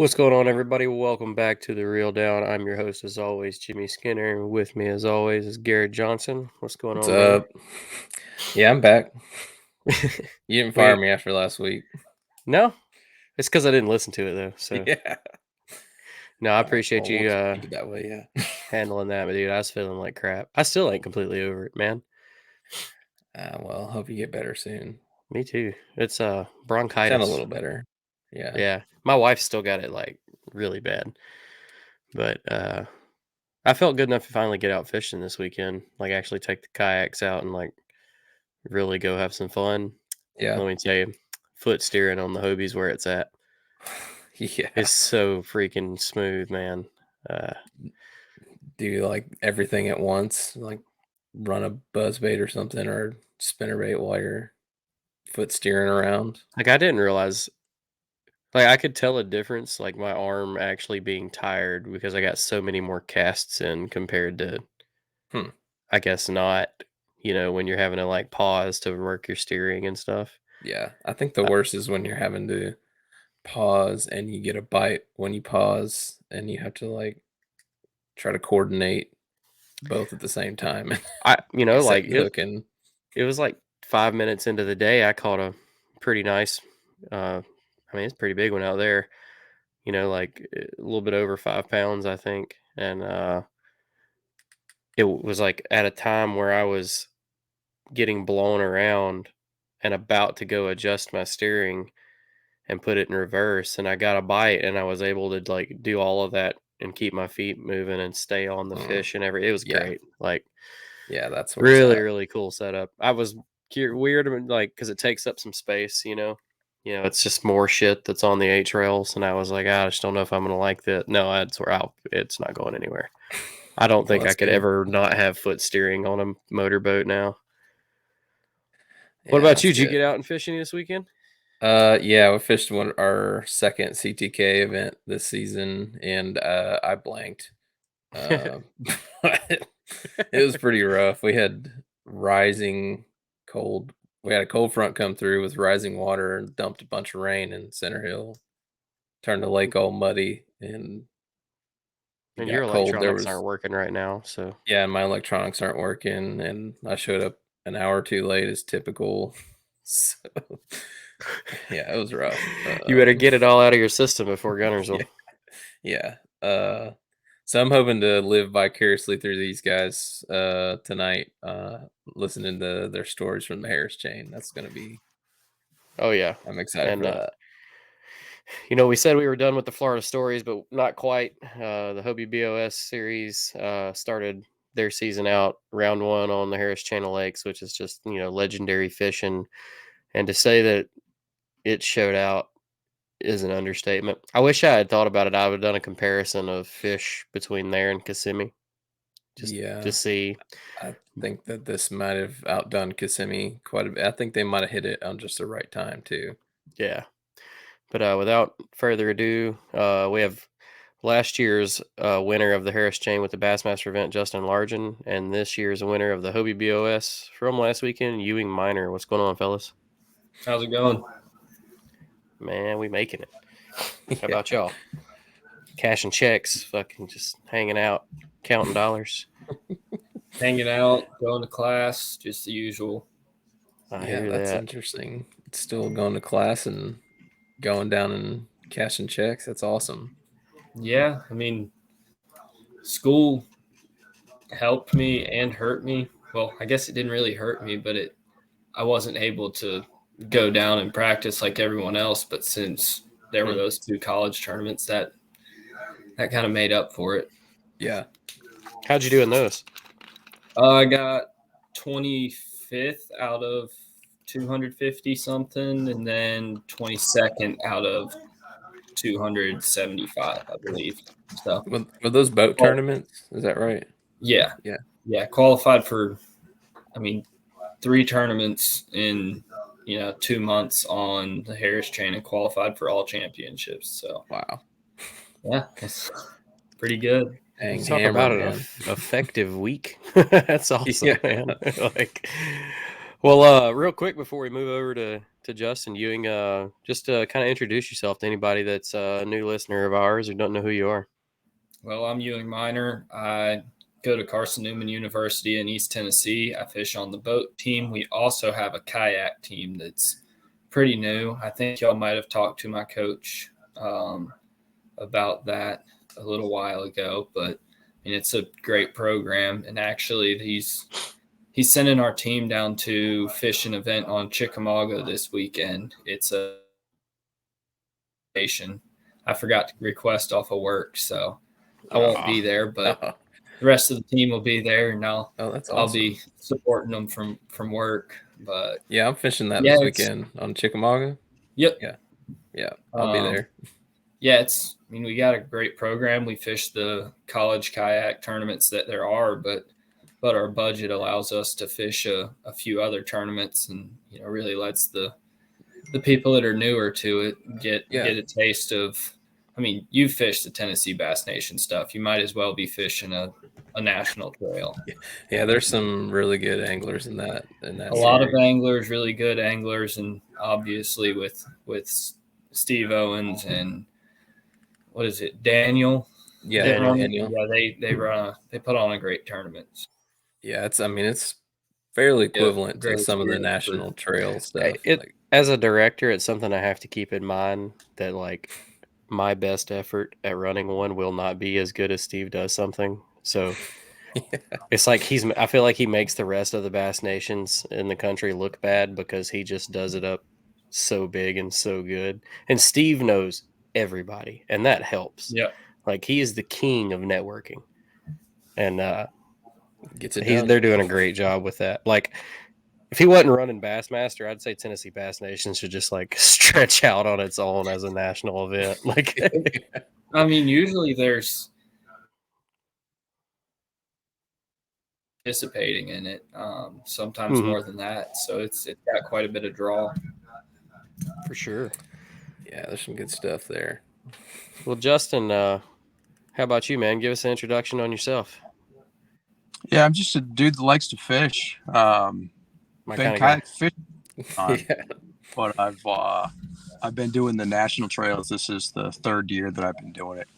What's going on, everybody? Welcome back to The Real Down. I'm your host, as always, Jimmy Skinner. With me, as always, is Garrad Johnson. What's going What's on, brother? up? Yeah, I'm back. You didn't fire Wait, me after last week. no? It's because I didn't listen to it, though. So, Yeah. no, I All right. appreciate Well, we'll you just keep it that way. Yeah. handling that, but dude, I was feeling like crap. I still ain't completely over it, man. Well, hope you get better soon. Me too. It's You sound a bronchitis. little better. Yeah. Yeah, my wife still got it like really bad, but I felt good enough to finally get out fishing this weekend. Like, actually take the kayaks out and like really go have some fun. Yeah. Let me tell you, foot steering on the Hobie's where it's at. Yeah. It's so freaking smooth, man. Uh, Do you like everything at once? Like run a buzz bait or something or spinnerbait while you're foot steering around? like I didn't realize, like I could tell a difference, like my arm actually being tired because I got so many more casts in compared to, Hmm. I guess not. When you're having to like pause to work your steering and stuff. Yeah. I think the Uh, worst is when you're having to pause and you get a bite when you pause and you have to like try to coordinate both at the same time. Like set like the hook and it was like 5 minutes into the day, I caught a pretty nice. I mean, it's a pretty big one out there. Like a little bit over 5 pounds, I think. And it was like at a time where I was getting blown around and about to go adjust my steering and put it in reverse. And I got a bite and I was able to like do all of that and keep my feet moving and stay on the mm, fish and everything. It was yeah. great. Like, Yeah, that's where it's really, at. really cool setup. I was weird, like, because it takes up some space, it's just more shit that's on the H rails, and I was like, I just don't know if I'm gonna like that. No, that's where it's not going anywhere. I don't Well, think I that's could good. ever not have foot steering on a motorboat now. What Yeah, about you? that's Did you good. get out and fishing this weekend? Yeah, we fished our second CTK event this season, and I blanked. Uh, it was pretty rough. We had rising cold. We had a cold front come through with rising water and dumped a bunch of rain in Center Hill. Turned the lake all muddy, and it And your got cold. There electronics was aren't working right now, so Yeah, my electronics aren't working, and I showed up an hour too late as typical. So, yeah, it was rough. you better get it all out of your system before Gunnersville. Yeah, yeah. So I'm hoping to live vicariously through these guys tonight, listening to their stories from the Harris chain. That's gonna be. Oh yeah, I'm excited and for that. we said we were done with the Florida stories, but not quite. The Hobie BOS series started their season out round one on the Harris Channel Lakes, which is just legendary fishing. And to say that it showed out is an understatement. I wish I had thought about it. I would have done a comparison of fish between there and Kissimmee, just to Yeah, see. I think that this might have outdone Kissimmee quite a bit. I think they might have hit it on just the right time too. Yeah, but without further ado, we have last year's winner of the Harris Chain with the Bassmaster event, Justin Largen, and this year's winner of the Hobie BOS from last weekend, Ewing Minor. What's going on, fellas? How's it going? Man, we making it. How Yeah. about y'all? Cashing checks, fucking just hanging out, counting dollars. Hanging out, going to class, just the usual. I Yeah, hear that's that. interesting. Still going to class and going down and cashing checks. That's awesome. Yeah, I mean, school helped me and hurt me. Well, I guess it didn't really hurt me, but I wasn't able to go down and practice like everyone else. But since there were Hmm. those two college tournaments, that kind of made up for it. Yeah. How'd you do in those? I got 25th out of 250 something, and then 22nd out of 275, I believe. So, Were those boat well, tournaments? Is that right? yeah, Yeah. yeah, qualified for, I mean, 3 tournaments in 2 months on the Harris chain and qualified for all championships. So, Wow. yeah, it's pretty good. You Dang talk hammer, about an man. effective week. That's awesome, Yeah. man. Like, well, real quick before we move over to to Justin Ewing. Just to kind of introduce yourself to anybody that's a new listener of ours or don't know who you are. Well, I'm Ewing Minor. I go to Carson Newman University in East Tennessee. I fish on the boat team. We also have a kayak team that's pretty new. I think y'all might have talked to my coach about that a little while ago, but I mean, it's a great program. And actually, he's sending our team down to fish an event on Chickamauga this weekend. It's a nation. I forgot to request off of work, so I won't be there, but the rest of the team will be there, and that's awesome. I'll be supporting them from work. But yeah, I'm fishing that this weekend on Chickamauga. Yep. Yeah, I'll be there. Yeah, I mean, we got a great program. We fish the college kayak tournaments that there are, but our budget allows us to fish a few other tournaments, and really lets the people that are newer to it get a taste of. I mean, you fish the Tennessee Bass Nation stuff. You might as well be fishing a national trail. Yeah, there's some really good anglers in that. A lot of anglers, really good anglers, and obviously with Steve Owens and what is it, Daniel? Yeah, Daniel. Yeah, they put on a great tournament. Yeah, it's fairly equivalent to some of the national trail stuff. As a director, it's something I have to keep in mind that like my best effort at running one will not be as good as Steve does something. So it's like I feel like he makes the rest of the Bass Nations in the country look bad because he just does it up so big and so good. And Steve knows everybody, and that helps. Yeah. Like he is the king of networking. And gets it done. They're doing a great job with that. Like if he wasn't running Bassmaster, I'd say Tennessee Bass Nation should just like stretch out on its own as a national event. Like, I mean, usually there's participating in it, sometimes more than that. So it's got quite a bit of draw. For sure. Yeah, there's some good stuff there. Well, Justin, how about you, man? Give us an introduction on yourself. Yeah, I'm just a dude that likes to fish. Been kayak fishing, but I've been doing the national trails. This is the third year that I've been doing it.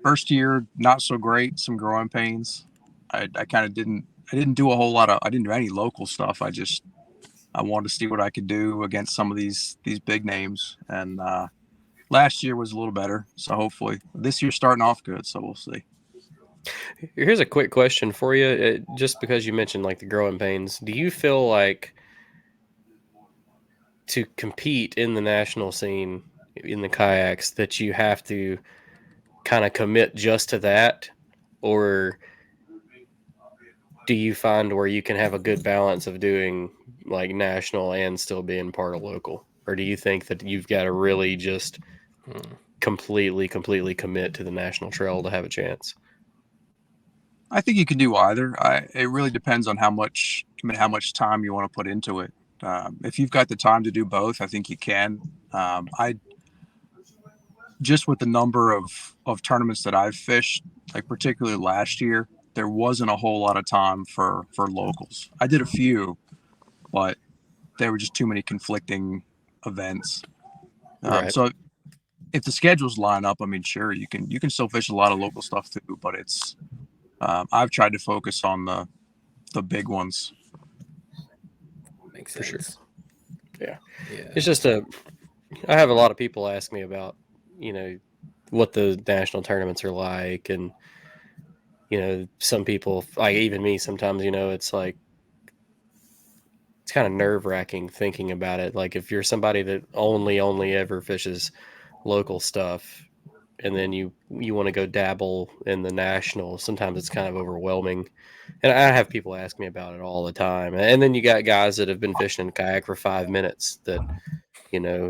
First year, not so great. Some growing pains. I kind of didn't do a whole lot of. I didn't do any local stuff. I wanted to see what I could do against some of these big names. And last year was a little better. So hopefully this year's starting off good. So we'll see. Here's a quick question for you. Just because you mentioned like the growing pains, do you feel like to compete in the national scene in the kayaks that you have to kind of commit just to that, or do you find where you can have a good balance of doing like national and still being part of local? Or do you think that you've got to really just completely commit to the national trail to have a chance? I think you can do either. It really depends on how much time you want to put into it. If you've got the time to do both, I think you can. I just with the number of tournaments that I've fished, like particularly last year, there wasn't a whole lot of time for locals. I did a few, but there were just too many conflicting events. Right. So if the schedules line up, I mean, sure, you can still fish a lot of local stuff too, but it's I've tried to focus on the big ones. Makes sense. For sure. Yeah. It's just I have a lot of people ask me about, what the national tournaments are like. And, some people, like even me sometimes, it's like, it's kind of nerve wracking thinking about it. Like if you're somebody that only ever fishes local stuff, and then you want to go dabble in the national, sometimes it's kind of overwhelming. And I have people ask me about it all the time. And then you got guys that have been fishing in kayak for 5 minutes that,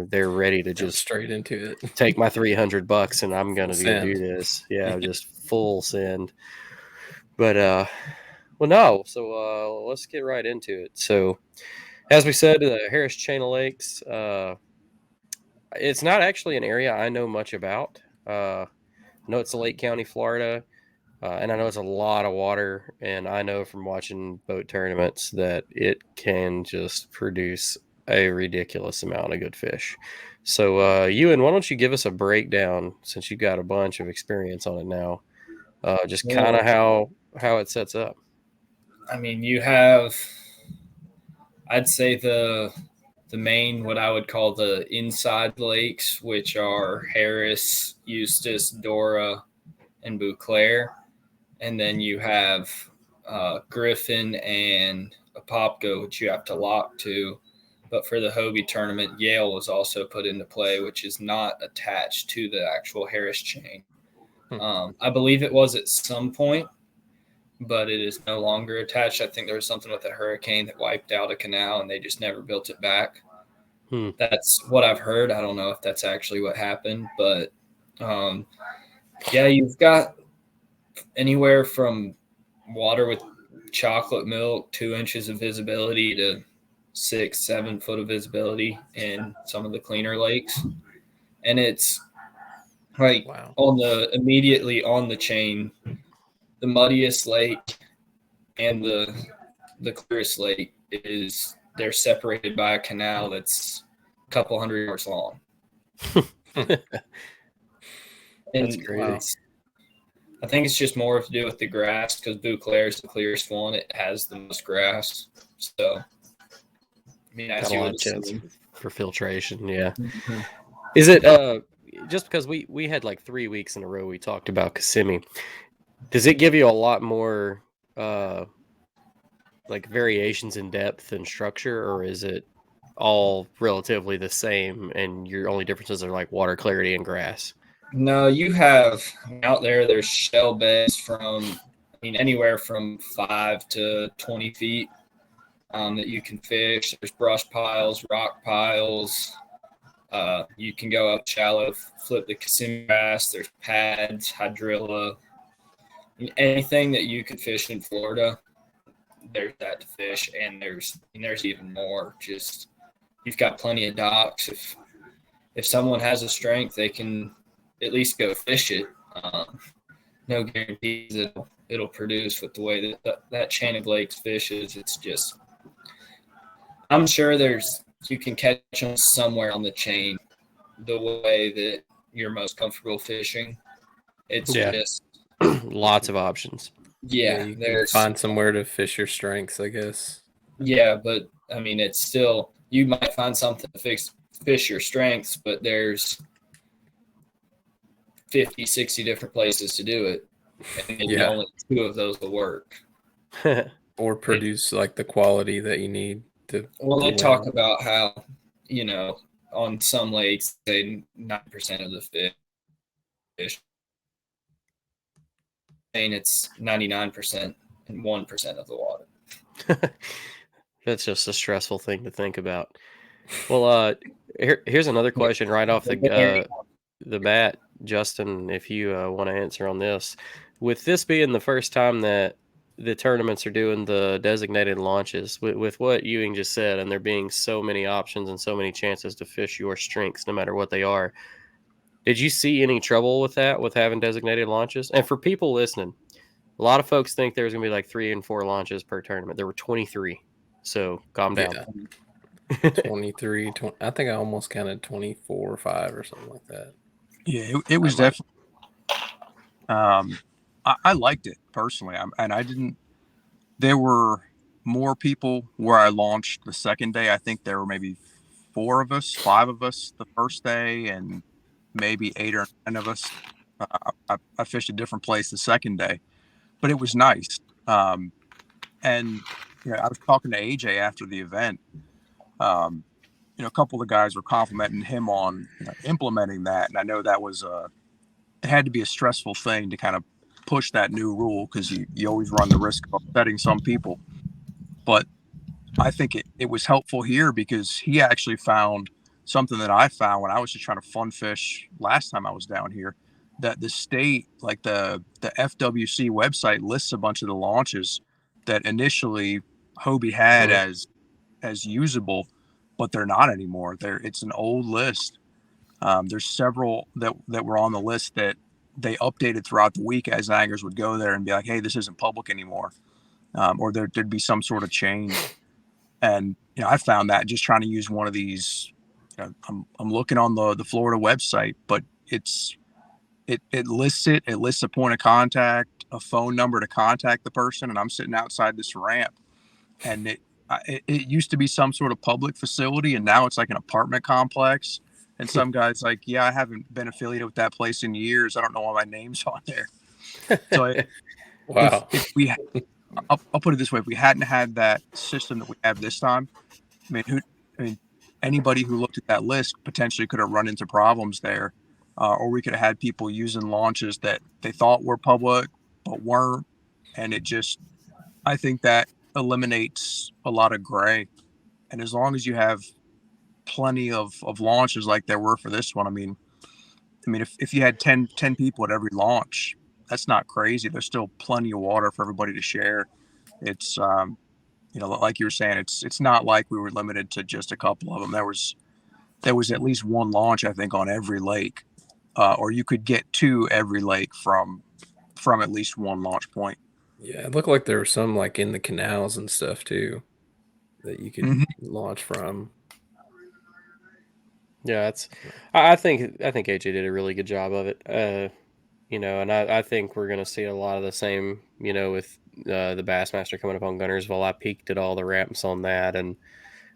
they're ready to just straight into it. Take my $300 and I'm going to go do this. Yeah, just full send. But, well, no. So let's get right into it. So as we said, Harris Chain of Lakes, it's not actually an area I know much about. I know it's Lake County, Florida, and I know it's a lot of water. And I know from watching boat tournaments that it can just produce a ridiculous amount of good fish. So, Ewan, why don't you give us a breakdown, since you've got a bunch of experience on it now, just kind of how it sets up. I mean, you have, I'd say the main, what I would call the inside lakes, which are Harris, Eustis, Dora, and Bouclair. And then you have Griffin and Apopka, which you have to lock to. But for the Hobie tournament, Yale was also put into play, which is not attached to the actual Harris chain. I believe it was at some point, but it is no longer attached. I think there was something with a hurricane that wiped out a canal and they just never built it back. That's what I've heard. I don't know if that's actually what happened, but yeah, you've got anywhere from water with chocolate milk, 2 inches of visibility, to 6-7 foot of visibility in some of the cleaner lakes. And it's like immediately on the chain, the muddiest lake and the clearest lake they're separated by a canal that's a couple hundred yards long. That's crazy. I think it's just more to do with the grass, because Bouclair is the clearest one. It has the most grass. So, I mean, as you would assume, for filtration, yeah. Mm-hmm. Is it just because we had like 3 weeks in a row we talked about Kissimmee? Does it give you a lot more like variations in depth and structure, or is it all relatively the same and your only differences are like water clarity and grass? No, you have out there's shell beds from, anywhere from 5 to 20 feet that you can fish. There's brush piles, rock piles. You can go up shallow, flip the Kissimmee grass. There's pads, hydrilla, anything that you could fish in Florida. There's that to fish, and there's even more. Just, you've got plenty of docks. If someone has a strength, they can at least go fish it. No guarantees it'll produce with the way that chain of lakes fishes. It's just, I'm sure you can catch them somewhere on the chain the way that you're most comfortable fishing. It's just lots of options. Yeah, you can find somewhere to fish your strengths, I guess. Yeah, but it's still, you might find something to fish your strengths, but there's 50, 60 different places to do it, and maybe only 2 of those will work. Or produce like the quality that you need to. Well, they talk about how, on some lakes, say 9% of the fish, and it's 99% and 1% of the water. That's just a stressful thing to think about. Well, here's another question right off the bat, Justin, if you want to answer on this. With this being the first time that the tournaments are doing the designated launches, with what Ewing just said, and there being so many options and so many chances to fish your strengths no matter what they are, did you see any trouble with that, with having designated launches? And for people listening, a lot of folks think there's going to be like 3 and 4 launches per tournament. There were 23, so calm down. 23, I think I almost counted 24 or 5 or something like that. Yeah, it was definitely. I liked it personally, and I didn't. There were more people where I launched the second day. I think there were maybe 5 of us the first day, and maybe 8 or 9 of us. I fished a different place the second day, but it was nice. And I was talking to AJ after the event. A couple of the guys were complimenting him on implementing that, and I know that was it had to be a stressful thing to kind of push that new rule, because you always run the risk of upsetting some people. But I think it was helpful here, because he actually found something that I found when I was just trying to fun fish last time I was down here, that the state, like the FWC website, lists a bunch of the launches that initially Hobie had as usable, but they're not anymore. It's an old list. There's several that were on the list that they updated throughout the week as anglers would go there and be like, hey, this isn't public anymore. Or there'd be some sort of change. And I found that just trying to use one of these. I'm looking on the Florida website, but it lists it. It lists a point of contact, a phone number to contact the person, and I'm sitting outside this ramp, and it used to be some sort of public facility, and now it's like an apartment complex. And some guy's like, "Yeah, I haven't been affiliated with that place in years. I don't know why my name's on there." So wow. if we, I'll put it this way: if we hadn't had that system that we have this time, I mean, anybody who looked at that list potentially could have run into problems there, or we could have had people using launches that they thought were public but weren't, and I think that eliminates a lot of gray. And as long as you have plenty of launches like there were for this one, I mean, if you had 10 people at every launch, that's not crazy. There's still plenty of water for everybody to share. It's like you were saying, it's not like we were limited to just a couple of them. There was at least one launch, I think, on every lake, or you could get to every lake from at least one launch point. Yeah, it looked like there were some like in the canals and stuff too that you could launch from. Yeah, I think AJ did a really good job of it. And I think we're gonna see a lot of the same, with the Bassmaster coming up on Gunnersville. I peeked at all the ramps on that, and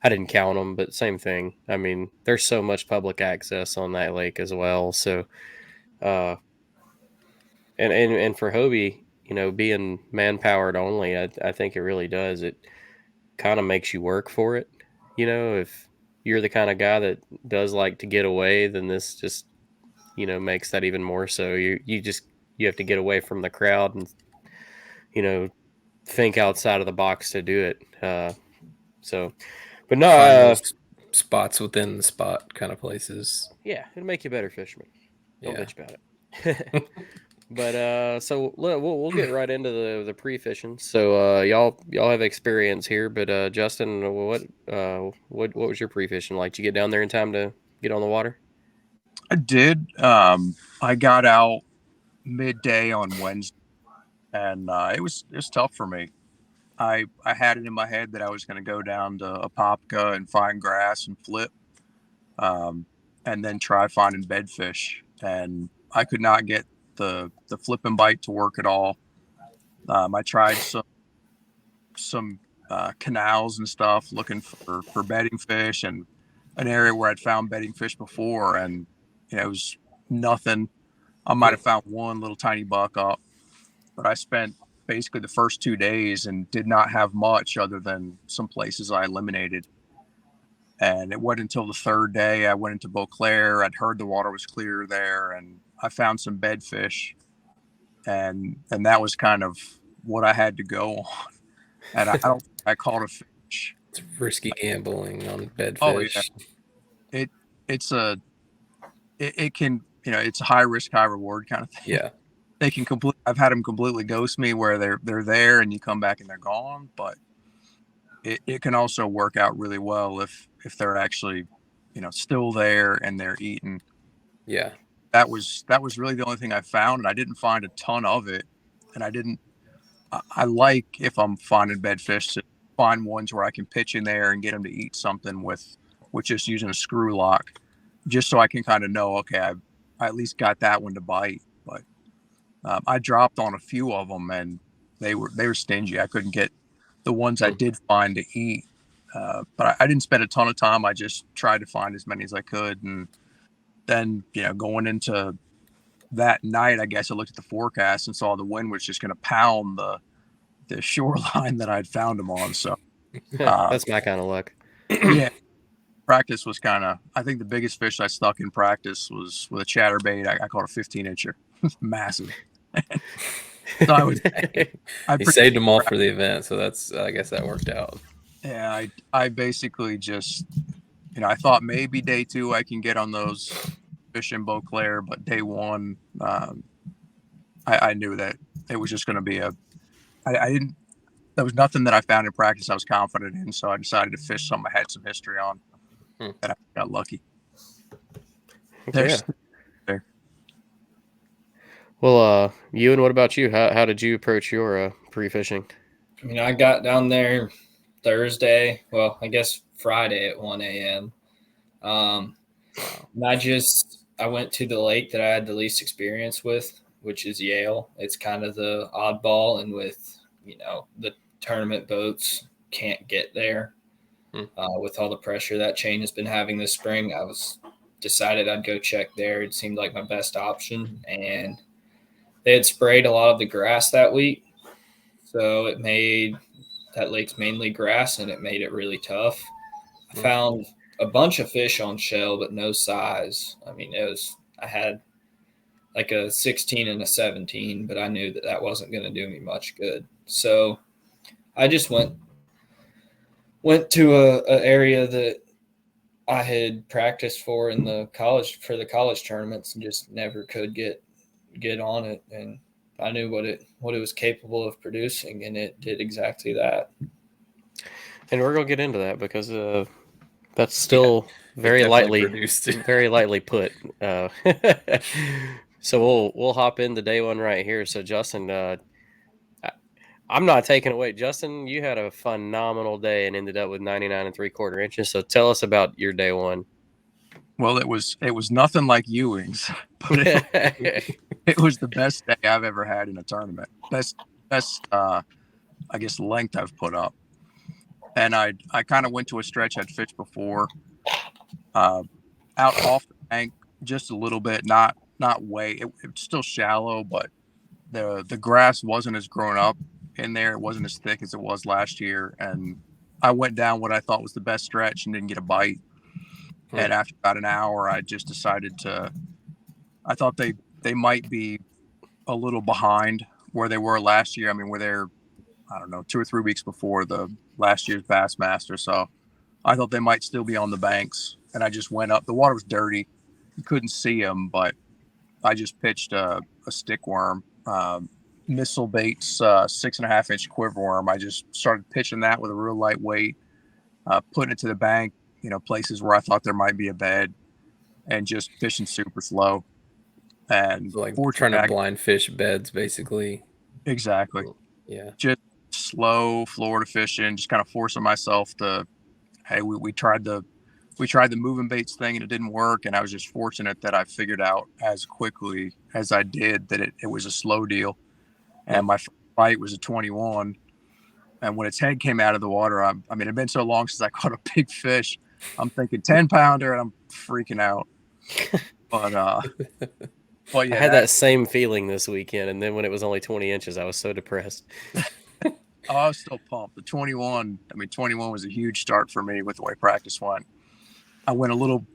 I didn't count them, but same thing. I mean, there's so much public access on that lake as well. So, and for Hobie, being man-powered only, I think it really does. It kind of makes you work for it. If you're the kind of guy that does like to get away, then this just, makes that even more so. You have to get away from the crowd and, think outside of the box to do it. But no, find those spots within the spot kind of places. Yeah, it'll make you a better fisherman. Don't bitch about it. But so we'll get right into the pre-fishing. So y'all have experience here, but Justin, what was your pre-fishing like? Did you get down there in time to get on the water? I did. I got out midday on Wednesday, and it was tough for me. I had it in my head that I was going to go down to Apopka and find grass and flip, and then try finding bedfish. And I could not get the flip and bite to work at all. I tried some canals and stuff looking for bedding fish, and an area where I'd found bedding fish before, and it was nothing. I might have found one little tiny buck up, but I spent basically the first 2 days and did not have much other than some places I eliminated. And it wasn't until the third day I went into Beauclair. I'd heard the water was clear there, and I found some bedfish, and that was kind of what I had to go on. And I don't think I caught a fish. It's risky gambling on bedfish. Oh yeah, it can, it's a high risk, high reward kind of thing. Yeah, they can I've had them completely ghost me where they're there and you come back and they're gone, but it can also work out really well if they're actually, still there and they're eating. Yeah, that was really the only thing I found, and I didn't find a ton of it. And I like, if I'm finding bedfish, to find ones where I can pitch in there and get them to eat something with just using a screw lock, just so I can kind of know, okay, I at least got that one to bite. But I dropped on a few of them, and they were stingy. I couldn't get the ones I did find to eat. But I didn't spend a ton of time. I just tried to find as many as I could. And then, going into that night, I guess I looked at the forecast and saw the wind was just going to pound the shoreline that I'd found them on. So that's my kind of luck. Yeah. Practice was I think the biggest fish I stuck in practice was with a chatterbait. I caught a 15-incher. Massive. So he saved them all for the event, so I guess that worked out. Yeah, I basically just, I thought maybe day 2 I can get on those fish in Beauclair, but day 1, I knew that it was just going to be there was nothing that I found in practice I was confident in, so I decided to fish something I had some history on, and I got lucky. Yeah. There. Well, Ewan, what about you? How did you approach your pre-fishing? I mean, I got down there Thursday. Well, I guess Friday at 1 a.m. And I went to the lake that I had the least experience with, which is Yale. It's kind of the oddball, and with, the tournament boats can't get there with all the pressure that chain has been having this spring. I was decided I'd go check there. It seemed like my best option, and they had sprayed a lot of the grass that week. So it made that lake's mainly grass, and it made it really tough. I found a bunch of fish on shell, but no size. I mean, I had like a 16 and a 17, but I knew that wasn't going to do me much good. So I just went to a area that I had practiced for the college tournaments, and just never could get on it. And I knew what it was capable of producing, and it did exactly that. And we're gonna get into that because that's still very lightly put. So we'll hop into day one right here. So Justin, I'm not taking away. Justin, you had a phenomenal day and ended up with 99 3/4 inches. So tell us about your day one. Well, it was nothing like Ewing's, but it was the best day I've ever had in a tournament. Best I guess length I've put up. And I kind of went to a stretch I'd fished before, out off the bank just a little bit, not way. It's still shallow, but the grass wasn't as grown up in there. It wasn't as thick as it was last year, and I went down what I thought was the best stretch and didn't get a bite. And after about an hour, I just decided I thought they might be a little behind where they were last year. I mean, were there, I don't know, 2 or 3 weeks before the last year's Bassmaster. So I thought they might still be on the banks, and I just went up. The water was dirty. You couldn't see them, but I just pitched a stick worm, Missile Baits 6.5 inch quiver worm. I just started pitching that with a real light weight, putting it to the bank, places where I thought there might be a bed, and just fishing super slow. And so like trying to blind fish beds, basically. Exactly. Yeah. Just slow Florida fishing, just kind of forcing myself to, hey, we tried the moving baits thing and it didn't work. And I was just fortunate that I figured out as quickly as I did that it was a slow deal. And my first bite was a 21. And when its head came out of the water, I mean, it'd been so long since I caught a big fish. I'm thinking 10-pounder, and I'm freaking out. But yeah, I had that same feeling this weekend, and then when it was only 20 inches, I was so depressed. I was still pumped. The 21 was a huge start for me with the way practice went. I went a little,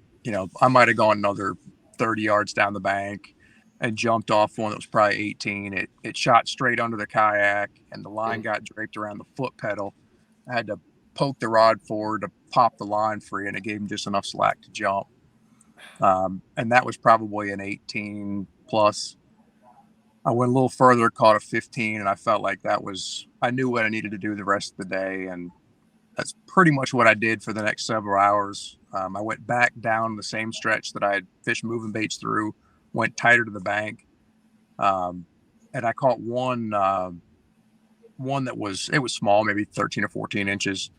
I might have gone another 30 yards down the bank and jumped off one that was probably 18. It shot straight under the kayak, and the line got draped around the foot pedal. I had to poke the rod forward to pop the line free, and it gave him just enough slack to jump. And that was probably an 18 plus. I went a little further, caught a 15, and I felt like I knew what I needed to do the rest of the day. And that's pretty much what I did for the next several hours. I went back down the same stretch that I had fished moving baits through, went tighter to the bank. And I caught one that was small, maybe 13 or 14 inches,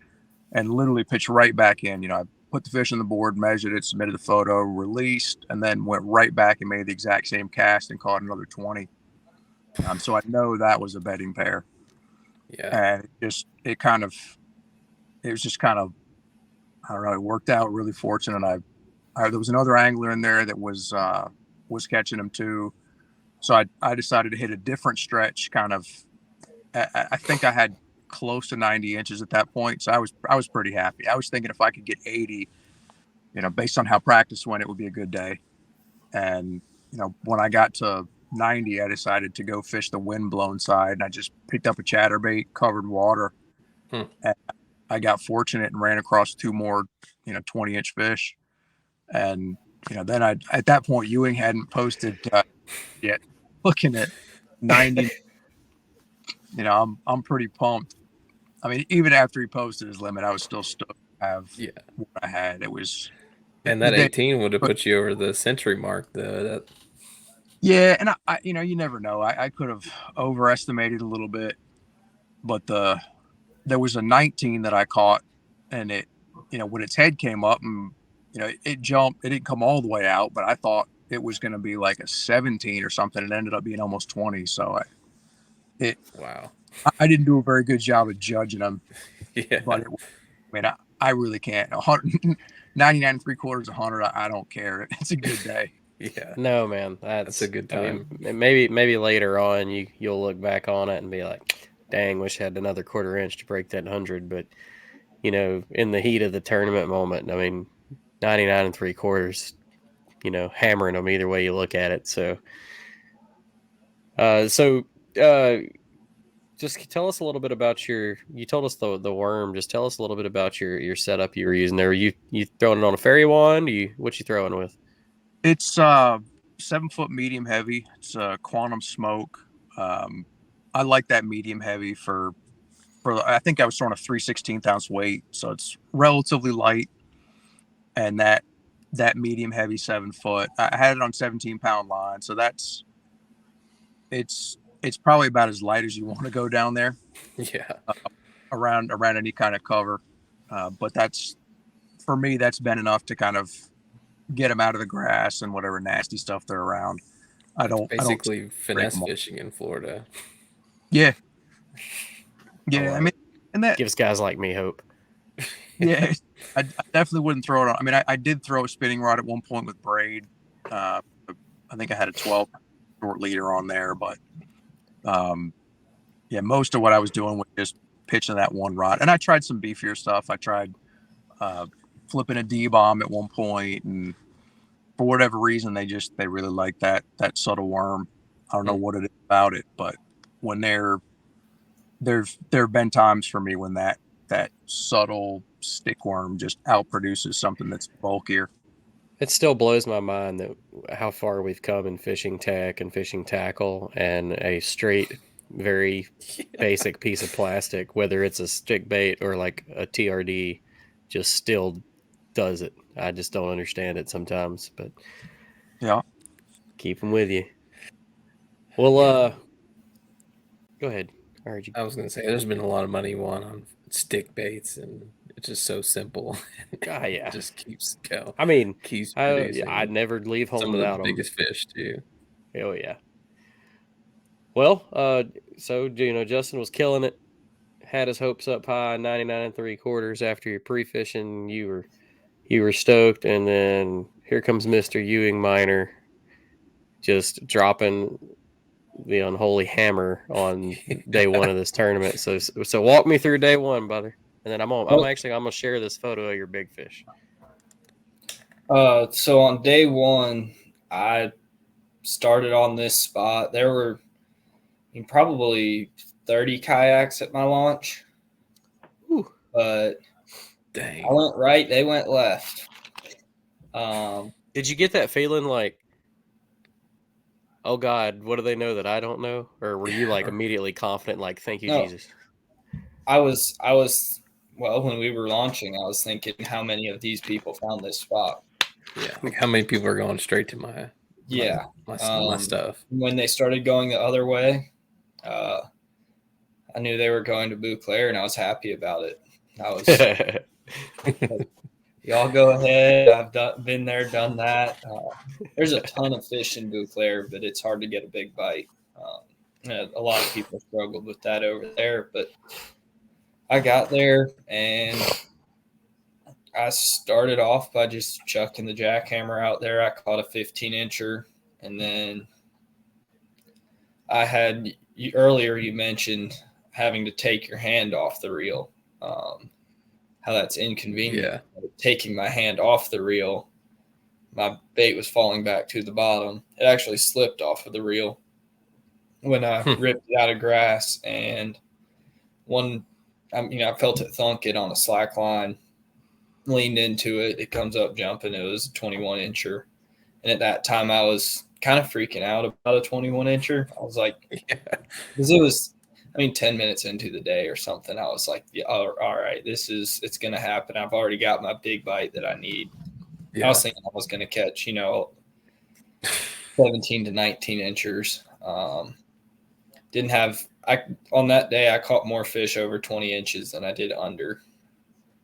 and literally pitched right back in. I put the fish on the board, measured it, submitted the photo, released, and then went right back and made the exact same cast and caught another 20. So I know that was a bedding pair. Yeah. And it was just kind of, I don't know, it worked out really fortunate. There was another angler in there that was catching them too. So I decided to hit a different stretch, kind of. I think I had close to 90 inches at that point. So I was pretty happy. I was thinking if I could get 80, based on how practice went, it would be a good day. And, when I got to 90, I decided to go fish the wind-blown side, and I just picked up a chatterbait, covered water. And I got fortunate and ran across 2 more, 20-inch fish. And, then at that point, Ewing hadn't posted yet. Looking at 90, I'm pretty pumped. I mean, even after he posted his limit, I was still stoked to have what I had. It was. And that 18 would have put you over the century mark, though. Yeah, and I you never know. I could have overestimated a little bit, but the there was a 19 that I caught, and it, when its head came up and, it jumped, it didn't come all the way out, but I thought it was going to be like a 17 or something. It ended up being almost 20. So wow. I didn't do a very good job of judging them. Yeah. But I really can't. 99 3/4, 100. I don't care. It's a good day. Yeah. No, man, that's a good time. I mean, maybe later on you'll look back on it and be like, dang, wish I had another 1/4 inch to break that 100. But in the heat of the tournament moment, I mean, 99 3/4, hammering them either way you look at it. So, just tell us a little bit about you told us the worm. Just tell us a little bit about your setup you were using there. You throwing it on a fairy wand? What you throwing with? It's 7-foot medium heavy. It's quantum smoke. I like that medium heavy for I think I was throwing a 3/16 ounce weight, so it's relatively light. And that medium heavy 7-foot, I had it on 17-pound line, so it's probably about as light as you want to go down there. Yeah. Around any kind of cover, but for me, that's been enough to kind of get them out of the grass and whatever nasty stuff they're around. I don't finesse fishing in Florida. Yeah. I mean, and that gives guys like me hope. Yeah, I definitely wouldn't throw it on. I mean, I did throw a spinning rod at one point with braid. I think I had a 12 short leader on there, but most of what I was doing was just pitching that one rod. And I tried some beefier stuff. I tried flipping a D-bomb at one point, and for whatever reason, they really like that subtle worm. I don't know what it is about it, but when there have been times for me when that subtle stick worm just outproduces something that's bulkier. It still blows my mind that how far we've come in fishing tack and fishing tackle, and a straight, very basic piece of plastic, whether it's a stick bait or like a TRD, just still does it. I just don't understand it sometimes, but yeah, keep them with you. Well, go ahead. I was going to say, there's been a lot of money won on stick baits, and it's just so simple. Yeah, it just keeps going. I mean, keeps producing. I'd never leave home without them. Some of the biggest fish too. Oh yeah. Well, so Justin was killing it. Had his hopes up high, 99 3/4 after your pre-fishing. You were stoked, and then here comes Mr. Ewing Minor, just dropping the unholy hammer on day one of this tournament. So walk me through day one, brother, and then I'm gonna share this photo of your big fish. So on day one, I started on this spot. There were probably 30 kayaks at my launch. Ooh. But dang, I went right, they went left. Did you get that feeling like, oh God, what do they know that I don't know? Or were you like immediately confident, like, thank you, Jesus? I was well, when we were launching, I was thinking how many of these people found this spot. Yeah, like how many people are going straight to my stuff. When they started going the other way, I knew they were going to Bouclair, and I was happy about it. I was y'all go ahead. I've been there, done that. There's a ton of fish in Bouclair, but it's hard to get a big bite. A lot of people struggled with that over there, but I got there and I started off by just chucking the jackhammer out there. I caught a 15-incher, and then I had earlier you mentioned having to take your hand off the reel. How that's inconvenient. Yeah. Taking my hand off the reel, my bait was falling back to the bottom. It actually slipped off of the reel when I ripped it out of grass, and I felt it thunk it on a slack line, leaned into it. It comes up jumping. It was a 21-incher. And at that time I was kind of freaking out about a 21-incher. I was like, because it was, 10 minutes into the day or something, I was like, yeah, all right, it's going to happen. I've already got my big bite that I need. Yeah. I was thinking I was going to catch, 17 to 19 inchers. Didn't have on that day I caught more fish over 20 inches than I did under.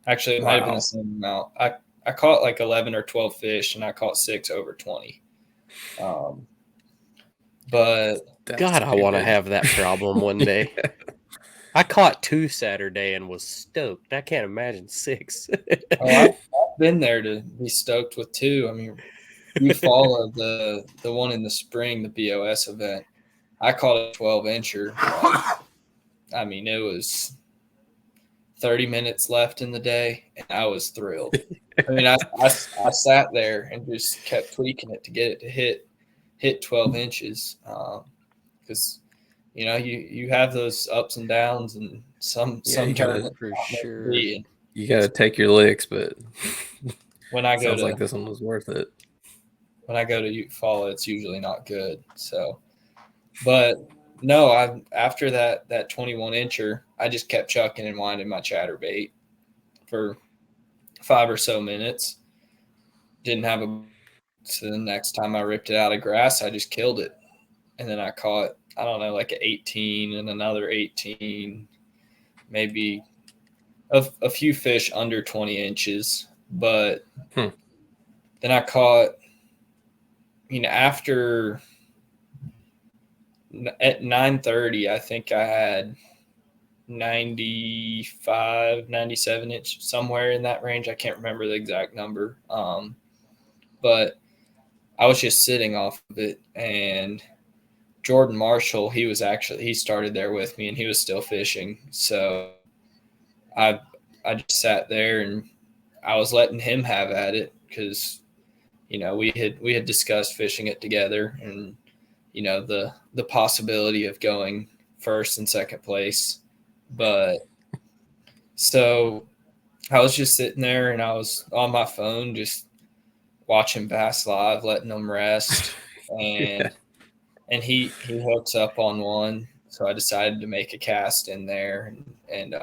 Actually, it might have been the same amount. I caught like 11 or 12 fish, and I caught 6 over 20. But God, I want to have that problem one day. I caught 2 Saturday and was stoked. I can't imagine 6. I've been there to be stoked with 2. I mean, you follow the one in the spring, the BOS event. I caught a 12-incher. I mean, it was 30 minutes left in the day, and I was thrilled. I mean, I sat there and just kept tweaking it to get it to hit 12 inches because you have those ups and downs, and some for sure. You got to take your licks, but when I go sounds like this one was worth it. When I go to fall, it's usually not good. So, but no, after that 21-incher, I just kept chucking and winding my chatterbait for 5 or so minutes. Didn't have a. So the next time I ripped it out of grass, I just killed it, and then I caught, I don't know, like an 18 and another 18, maybe a few fish under 20 inches. But then I caught, after at 9:30, I think I had 95, 97 inch, somewhere in that range. I can't remember the exact number. But I was just sitting off of it, and Jordan Marshall, he started there with me, and he was still fishing. So I just sat there, and I was letting him have at it because, we had discussed fishing it together, and, the possibility of going first and second place. But so I was just sitting there, and I was on my phone just watching Bass Live, letting them rest, and he hooks up on one. So I decided to make a cast in there and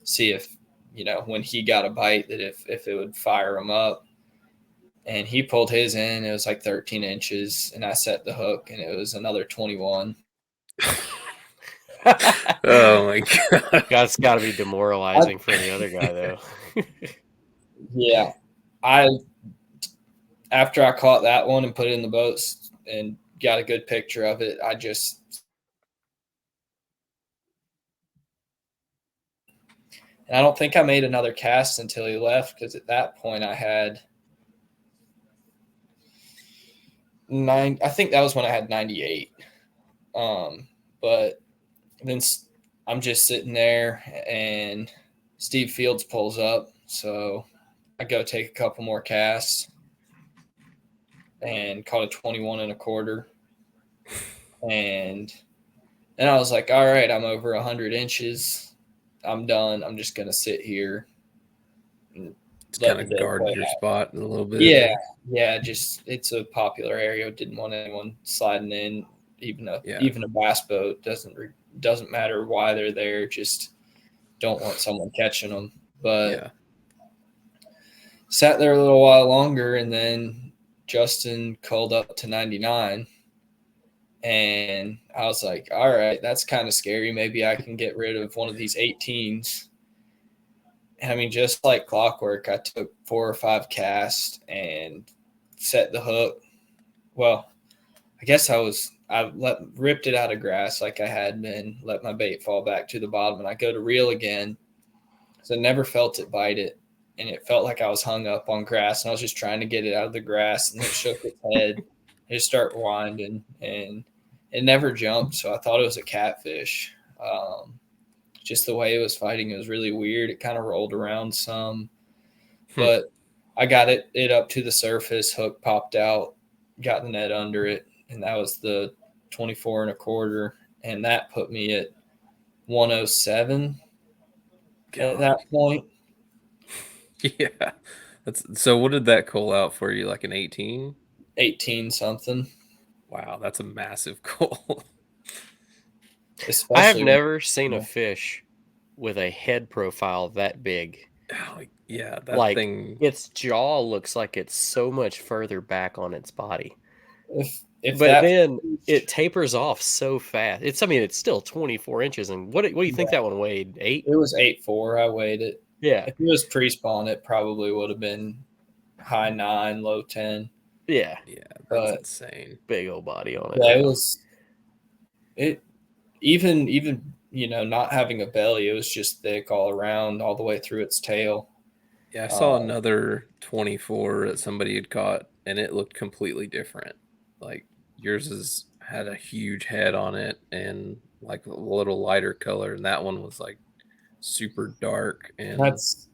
see if, when he got a bite, that if it would fire him up. And he pulled his in. It was like 13 inches, and I set the hook, and it was another 21. Oh my god, that's got to be demoralizing for the other guy, though. Yeah, after I caught that one and put it in the boats and got a good picture of it, and I don't think I made another cast until he left, because at that point I had 9. I think that was when I had 98. But then I'm just sitting there, and Steve Fields pulls up, so I go take a couple more casts and caught a 21 1/4. And then I was like, all right, I'm over 100 inches. I'm done. I'm just going to sit here. And kind of guard your spot a little bit. Yeah. Just, it's a popular area. Didn't want anyone sliding in. Even a bass boat doesn't matter why they're there. Just don't want someone catching them. But sat there a little while longer, and then Justin called up to 99. And I was like, all right, that's kind of scary. Maybe I can get rid of one of these 18s. I mean, just like clockwork, I took 4 or 5 casts and set the hook. Well, I guess I ripped it out of grass like I had been, let my bait fall back to the bottom, and I go to reel again. So I never felt it bite it, and it felt like I was hung up on grass, and I was just trying to get it out of the grass, and it shook its head. It just started winding, and it never jumped, so I thought it was a catfish. Just the way it was fighting, it was really weird. It kind of rolled around some, but I got it up to the surface. Hook popped out, got the net under it, and that was the 24 1/4, and that put me at 107 at that point. Yeah. So what did that call out for you? Like an 18? 18 something. Wow, that's a massive call. I have never seen a fish with a head profile that big. Oh, yeah, that thing. Its jaw looks like it's so much further back on its body. then it tapers off so fast. It's still 24 inches. And what do you think that one weighed? 8? It was 8.4. I weighed it. Yeah. If it was pre-spawn, it probably would have been high 9, low 10. Yeah. Yeah, that's insane. Big old body on it. Yeah, it was. It even not having a belly, it was just thick all around, all the way through its tail. Yeah, I saw another 24 that somebody had caught, and it looked completely different. Like yours had a huge head on it and like a little lighter color, and that one was like super dark. And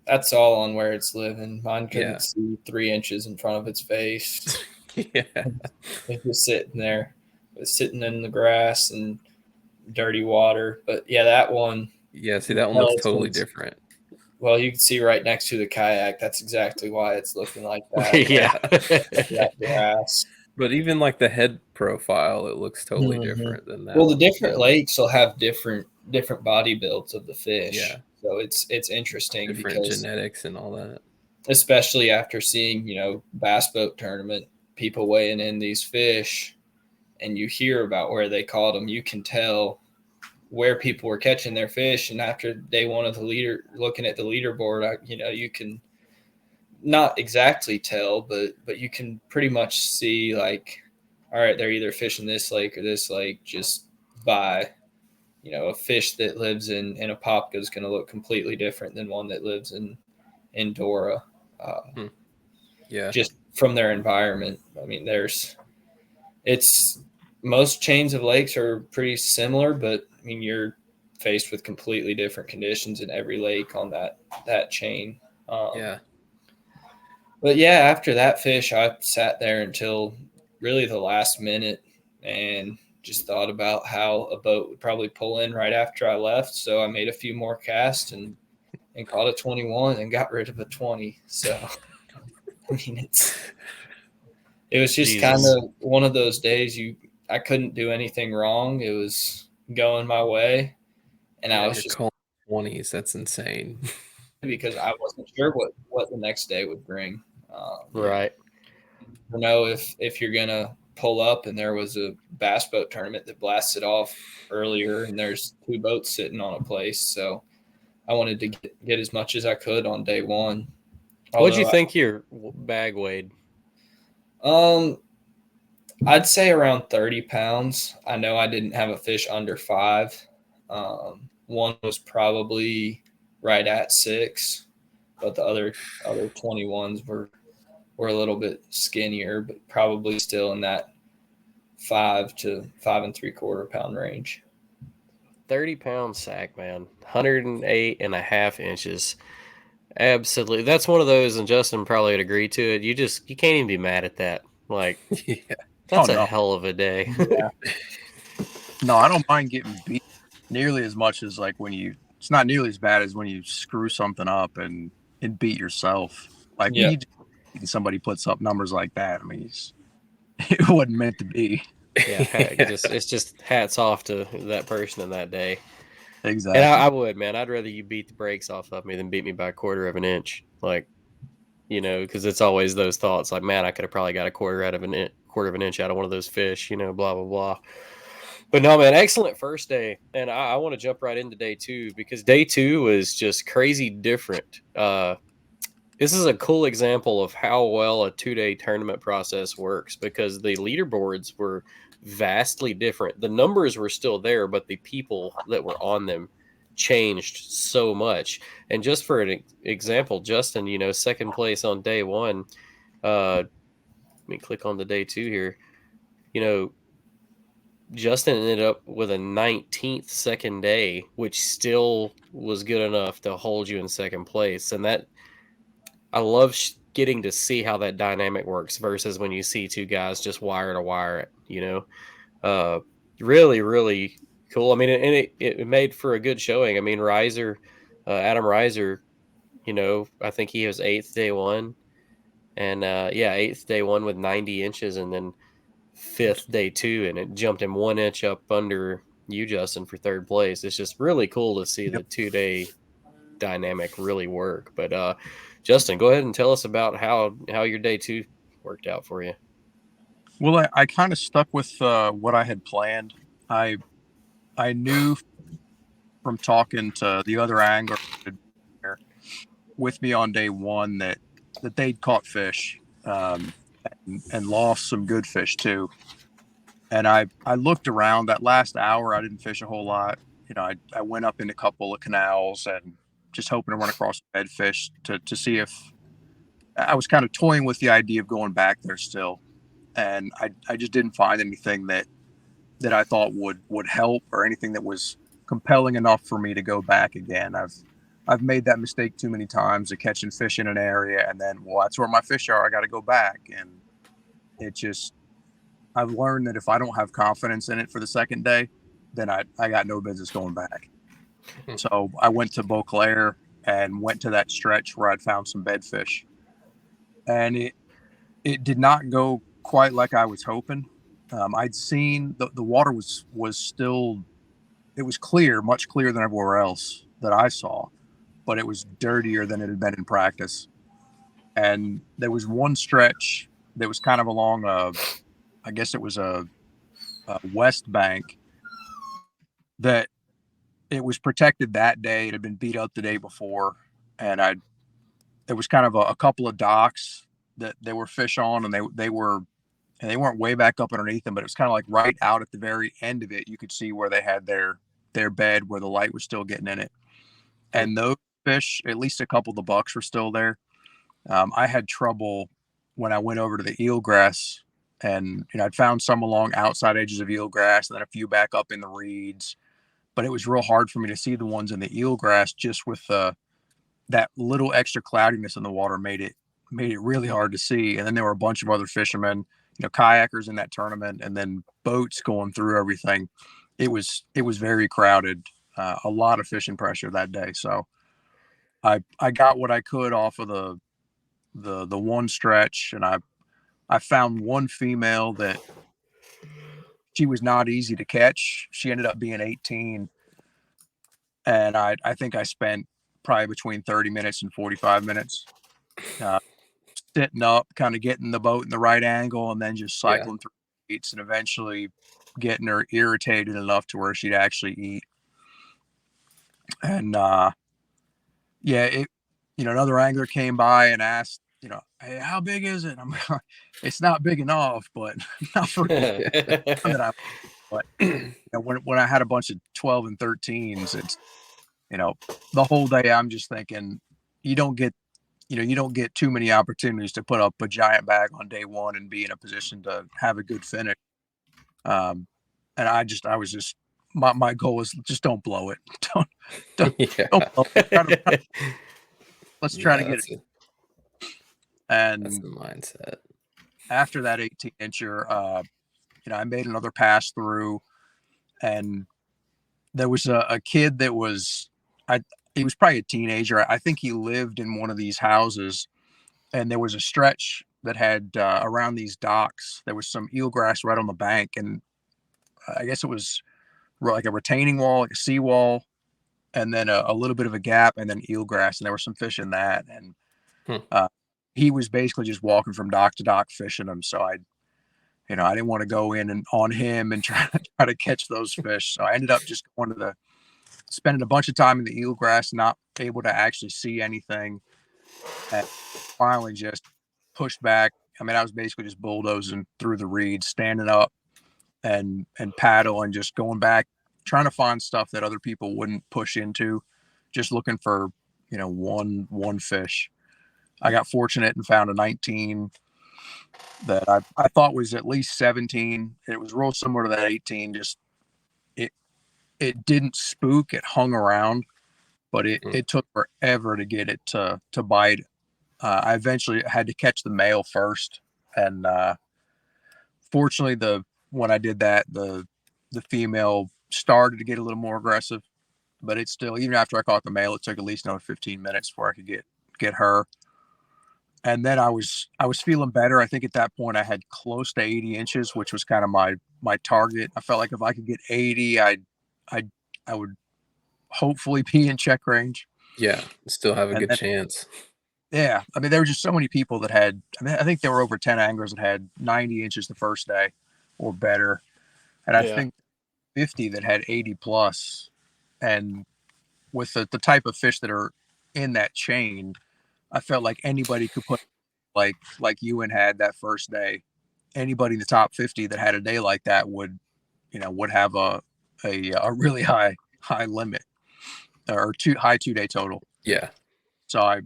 that's all on where it's living. Mine couldn't see 3 inches in front of its face. Yeah, it was sitting there, sitting in the grass and dirty water. But yeah, that one. Yeah, see, that one looks totally different. Well, you can see right next to the kayak. That's exactly why it's looking like that. That grass. But even like the head profile, it looks totally different than that. Well, the different lakes will have different body builds of the fish. Yeah. So it's interesting different because genetics and all that. Especially after seeing, bass boat tournament, people weighing in these fish, and you hear about where they caught them, you can tell where people were catching their fish. And after day one of looking at the leaderboard, you can not exactly tell, but you can pretty much see like, all right, they're either fishing this lake or this lake just by, a fish that lives in a Popka is going to look completely different than one that lives in Dora. Yeah. Just from their environment. I mean, most chains of lakes are pretty similar, but I mean, you're faced with completely different conditions in every lake on that chain. Yeah. But yeah, after that fish, I sat there until really the last minute and just thought about how a boat would probably pull in right after I left. So I made a few more casts and caught a 21 and got rid of a 20. So, I mean, it was just kind of one of those days I couldn't do anything wrong. It was going my way. And I was just calling 20s. That's insane. Because I wasn't sure what the next day would bring. Right. You know, if you're going to pull up and there was a bass boat tournament that blasted off earlier and there's 2 boats sitting on a place. So I wanted to get as much as I could on day one. What'd you think your bag weighed? I'd say around 30 pounds. I know I didn't have a fish under 5. One was probably right at 6, but the other 21s were a little bit skinnier, but probably still in that 5 to 5 3/4 pound range. 30-pound sack, man. 108.5 inches. Absolutely. That's one of those, and Justin probably would agree to it. You can't even be mad at that. Like, that's a hell of a day. Yeah. No, I don't mind getting beat nearly as much as like it's not nearly as bad as when you screw something up and beat yourself. Like when somebody puts up numbers like that, I mean, it wasn't meant to be. Yeah, it's just hats off to that person in that day. Exactly. And I would, man. I'd rather you beat the brakes off of me than beat me by a 1/4 of an inch. Like, because it's always those thoughts. Like, man, I could have probably got a 1/4 of an inch out of one of those fish. Blah blah blah. But no, man, excellent first day, and I want to jump right into day 2 because day 2 was just crazy different. This is a cool example of how well a 2-day tournament process works because the leaderboards were vastly different. The numbers were still there, but the people that were on them changed so much. And just for an example, Justin, second place on day 1. Let me click on the day 2 here. Justin ended up with a 19th second day, which still was good enough to hold you in second place. And that I love getting to see how that dynamic works versus when you see 2 guys just wire to wire it, really, really cool. I mean, and it made for a good showing. I mean, Adam Reiser, I think he was 8th day 1 and 8th day 1 with 90 inches and then 5th day 2. And it jumped him 1 inch up under you, Justin, for 3rd place. It's just really cool to see the 2-day dynamic really work. But, Justin, go ahead and tell us about how your day 2 worked out for you. Well, I kind of stuck with what I had planned. I knew from talking to the other angler with me on day one that they'd caught fish, and lost some good fish too. And I looked around that last hour. I didn't fish a whole lot. I went up in a couple of canals and just hoping to run across a bedfish to see if I was kind of toying with the idea of going back there still. And I just didn't find anything that I thought would help, or anything that was compelling enough for me to go back again. I've made that mistake too many times of catching fish in an area and then, well, that's where my fish are, I got to go back. And it just, I've learned that if I don't have confidence in it for the second day, then I got no business going back. So I went to Beauclair and went to that stretch where I'd found some bedfish, and it did not go quite like I was hoping. I'd seen the water was still, it was clear, much clearer than everywhere else that I saw, but it was dirtier than it had been in practice. And there was one stretch that was kind of along I guess it was a west bank, that it was protected that day. It had been beat up the day before, and there was kind of a couple of docks that there were fish on, and they weren't way back up underneath them, but it was kind of like right out at the very end of it. You could see where they had their bed, where the light was still getting in it. And those fish, at least a couple of the bucks, were still there. I had trouble when I went over to the eelgrass, and I'd found some along outside edges of eelgrass, and then a few back up in the reeds. But it was real hard for me to see the ones in the eelgrass, just with that little extra cloudiness in the water made it really hard to see. And then there were a bunch of other fishermen, kayakers in that tournament, and then boats going through everything. It was very crowded, a lot of fishing pressure that day. So I got what I could off of the one stretch, and I found one female that she was not easy to catch. She ended up being 18, and I think I spent probably between 30 minutes and 45 minutes sitting up, kind of getting the boat in the right angle, and then just cycling through eats, and eventually getting her irritated enough to where she'd actually eat. And another angler came by and asked, hey, how big is it? I'm like, it's not big enough, but not for that I. But when I had a bunch of 12 and 13s, it's the whole day I'm just thinking, you don't get too many opportunities to put up a giant bag on day one and be in a position to have a good finish. And my goal was just don't blow it. Don't blow it. Let's try to get it. And that's the mindset. After that 18-incher, I made another pass through, and there was a kid that he was probably a teenager. I think he lived in one of these houses, and there was a stretch that had around these docks. There was some eelgrass right on the bank, and I guess it was like a retaining wall, like a seawall, and then a little bit of a gap, and then eelgrass, and there were some fish in that. And he was basically just walking from dock to dock fishing them. So I didn't want to go in and on him and try to catch those fish. So I ended up just spending a bunch of time in the eelgrass, not able to actually see anything. And finally just pushed back. I mean, I was basically just bulldozing through the reeds, standing up and paddle, and just going back, trying to find stuff that other people wouldn't push into, just looking for, one fish. I got fortunate and found a 19 that I thought was at least 17. It was real similar to that 18. Just it didn't spook. It hung around, but it took forever to get it to bite. I eventually had to catch the male first, and fortunately, when I did that, the female started to get a little more aggressive, but it's still, even after I caught the male, it took at least another 15 minutes before I could get her. And then I was feeling better. I think at that point I had close to 80 inches, which was kind of my target. I felt like if I could get 80, I would hopefully be in check range. Yeah, still have a good chance. Yeah, I mean, there were just so many people that had. I mean, I think there were over 10 anglers that had 90 inches the first day, or better, and I think 50 that had 80 plus. And with the type of fish that are in that chain, I felt like anybody could put like Ewan had that first day. Anybody in the top 50 that had a day like that would have a really high limit, or too high 2 day total. Yeah. So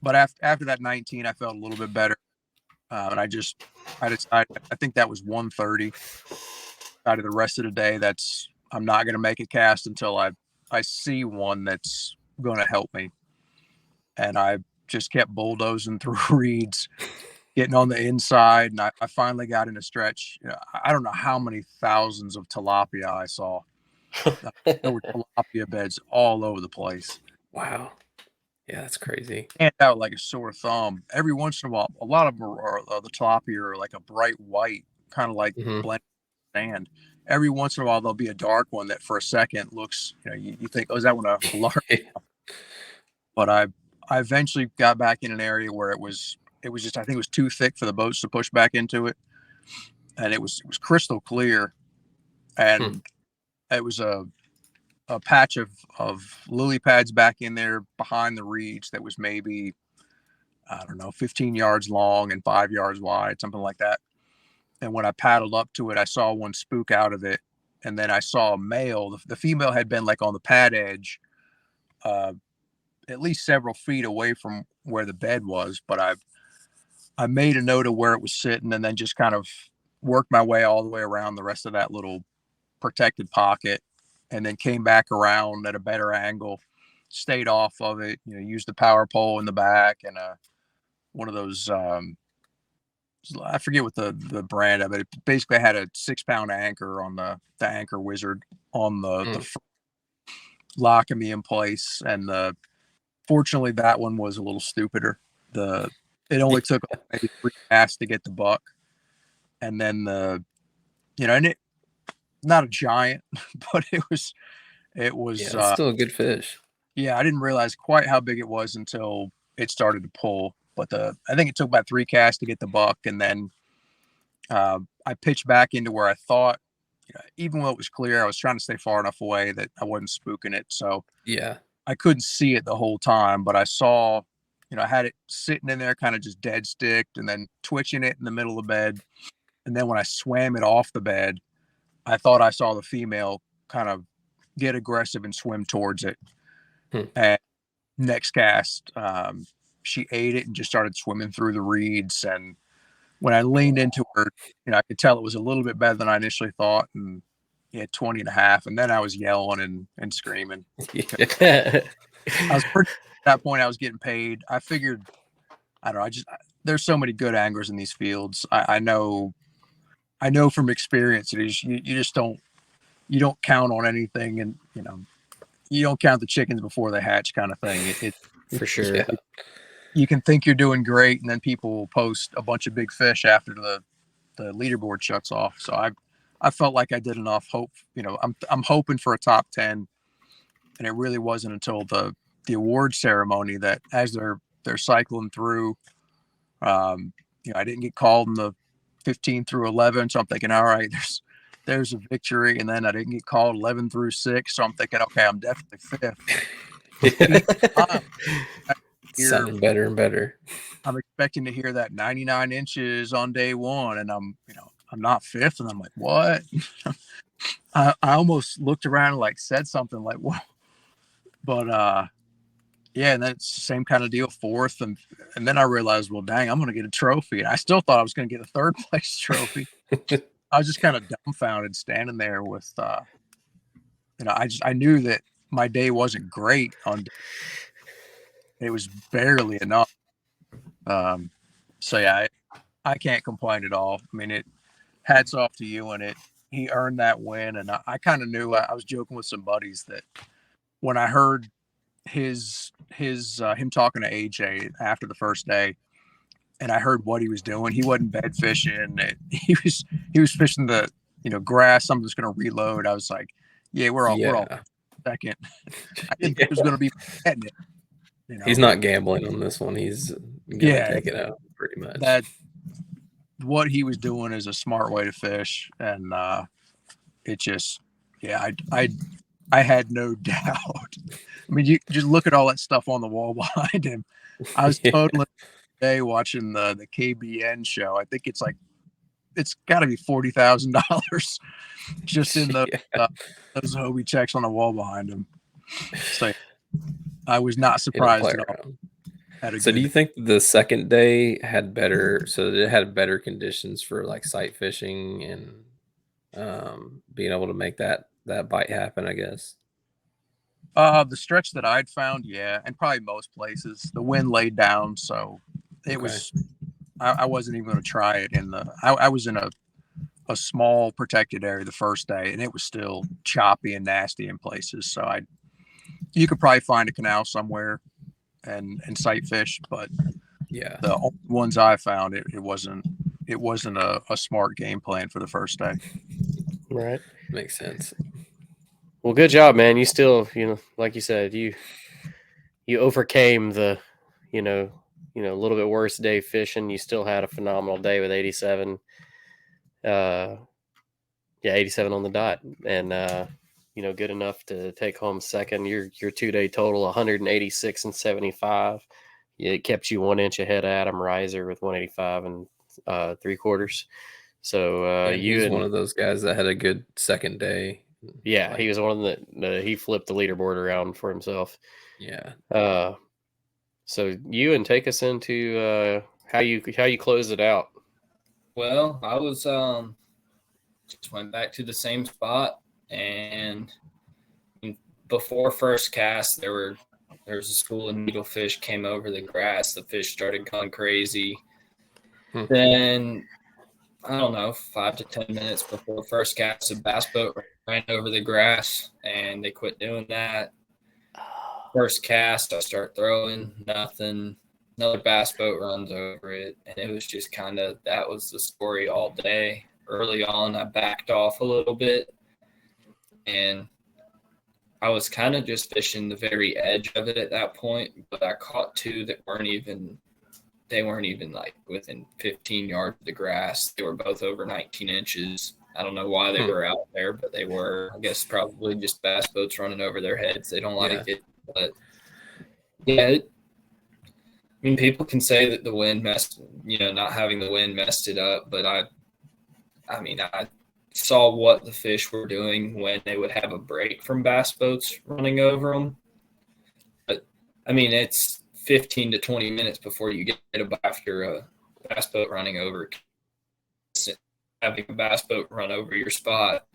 but after that 19, I felt a little bit better, and I decided, I think that was 130 out of the rest of the day. I'm not going to make a cast until I see one that's going to help me, and I just kept bulldozing through reeds, getting on the inside, and I finally got in a stretch. I don't know how many thousands of tilapia I saw. There were tilapia beds all over the place. Wow. Yeah, that's crazy. And out like a sore thumb. Every once in a while, a lot of them the tilapia are like a bright white, kind of like blended sand. Every once in a while, there'll be a dark one that for a second looks, you think, oh, is that one a large? But I eventually got back in an area where it was just, I think it was too thick for the boats to push back into it, and it was crystal clear, and it was a patch of lily pads back in there behind the reeds that was maybe, I don't know, 15 yards long and 5 yards wide, something like that. And when I paddled up to it, I saw one spook out of it, and then I saw a male. The female had been like on the pad edge, at least several feet away from where the bed was, but I made a note of where it was sitting, and then just kind of worked my way all the way around the rest of that little protected pocket, and then came back around at a better angle, stayed off of it, used the power pole in the back, and one of those, I forget what the brand of it. It basically had a 6-pound anchor on the anchor wizard on the locking me in place. And fortunately, that one was a little stupider. It only took maybe 3 casts to get the buck, and then and it, not a giant, but it was it's still a good fish. Yeah, I didn't realize quite how big it was until it started to pull. But I think it took about 3 casts to get the buck, and then I pitched back into where I thought, even though it was clear, I was trying to stay far enough away that I wasn't spooking it. So I couldn't see it the whole time, but I saw, I had it sitting in there kind of just dead sticked, and then twitching it in the middle of the bed. And then when I swam it off the bed, I thought I saw the female kind of get aggressive and swim towards it. And next cast, she ate it and just started swimming through the reeds. And when I leaned into her, I could tell it was a little bit better than I initially thought. And 20 and a half. And then I was yelling and screaming. I was pretty, at that point, I was getting paid. I figured, I don't know, there's so many good anglers in these fields. I know from experience, it is, you just don't count on anything. And, you don't count the chickens before they hatch, kind of thing. It for sure. You can think you're doing great, and then people will post a bunch of big fish after the leaderboard shuts off. So I felt like I did enough. Hope, I'm hoping for a top 10, and it really wasn't until the award ceremony that, as they're cycling through, I didn't get called in the 15 through 11, so I'm thinking, all right, there's a victory. And then I didn't get called 11 through 6, so I'm thinking, okay, I'm definitely 5th. Sounding better and better. I'm expecting to hear that 99 inches on day 1, and I'm not 5th, and I'm like, what? I almost looked around and said something like, "Whoa," but and that's the same kind of deal, 4th, and then I realized, well, dang, I'm gonna get a trophy, and I still thought I was gonna get a 3rd place trophy. I was just kind of dumbfounded standing there with, I knew that my day wasn't great on day. It was barely enough. So yeah, I can't complain at all. I mean, hats off to you, and he earned that win. And I kind of knew. I was joking with some buddies that when I heard him talking to AJ after the first day, and I heard what he was doing, he wasn't bed fishing. He was fishing the grass. I'm just going to reload. I was like, yeah, we're all second. I didn't think it was going to be getting it. He's not gambling on this one. He's gonna take it out pretty much. That what he was doing is a smart way to fish, and it just, I had no doubt. I mean, you just look at all that stuff on the wall behind him. I was totally today watching the KBN show. I think it's got to be $40,000 just in those Hobie checks on the wall behind him. So I was not surprised at all. So do you think the second day had better? So it had better conditions for like sight fishing and being able to make that bite happen, I guess. The stretch that I'd found, and probably most places, the wind laid down, so it was. I wasn't even going to try it I was in a small protected area the first day, and it was still choppy and nasty in places. So you could probably find a canal somewhere and sight fish, but the only ones I found, it wasn't a smart game plan for the first day. Right. Makes sense. Well, good job, man. You still, like you said, you overcame the, a little bit worse day fishing. You still had a phenomenal day with 87. 87 on the dot, and good enough to take home second. Your 2-day total 186 and 75. It kept you 1 inch ahead of Adam Reiser with 185 and 3/4. So he's one of those guys that had a good second day. Yeah, he was one that he flipped the leaderboard around for himself. Yeah. So take us into how you closed it out. Well, I was just went back to the same spot, and before first cast, there was a school of needlefish came over the grass. The fish started going crazy. Then I don't know, 5 to 10 minutes before first cast, a bass boat ran over the grass, and they quit doing that. First cast, I start throwing, nothing. Another bass boat runs over it, and it was just that was the story all day. Early on, I backed off a little bit, and I was kind of just fishing the very edge of it at that point, but I caught two that weren't even like within 15 yards of the grass. They were both over 19 inches. I don't know why they were out there, but they were. I guess probably just bass boats running over their heads. They don't like it, but I mean, people can say that the wind not having the wind messed it up, but I saw what the fish were doing when they would have a break from bass boats running over them. But I mean, it's 15 to 20 minutes before you get after a bass boat running over. Having a bass boat run over your spot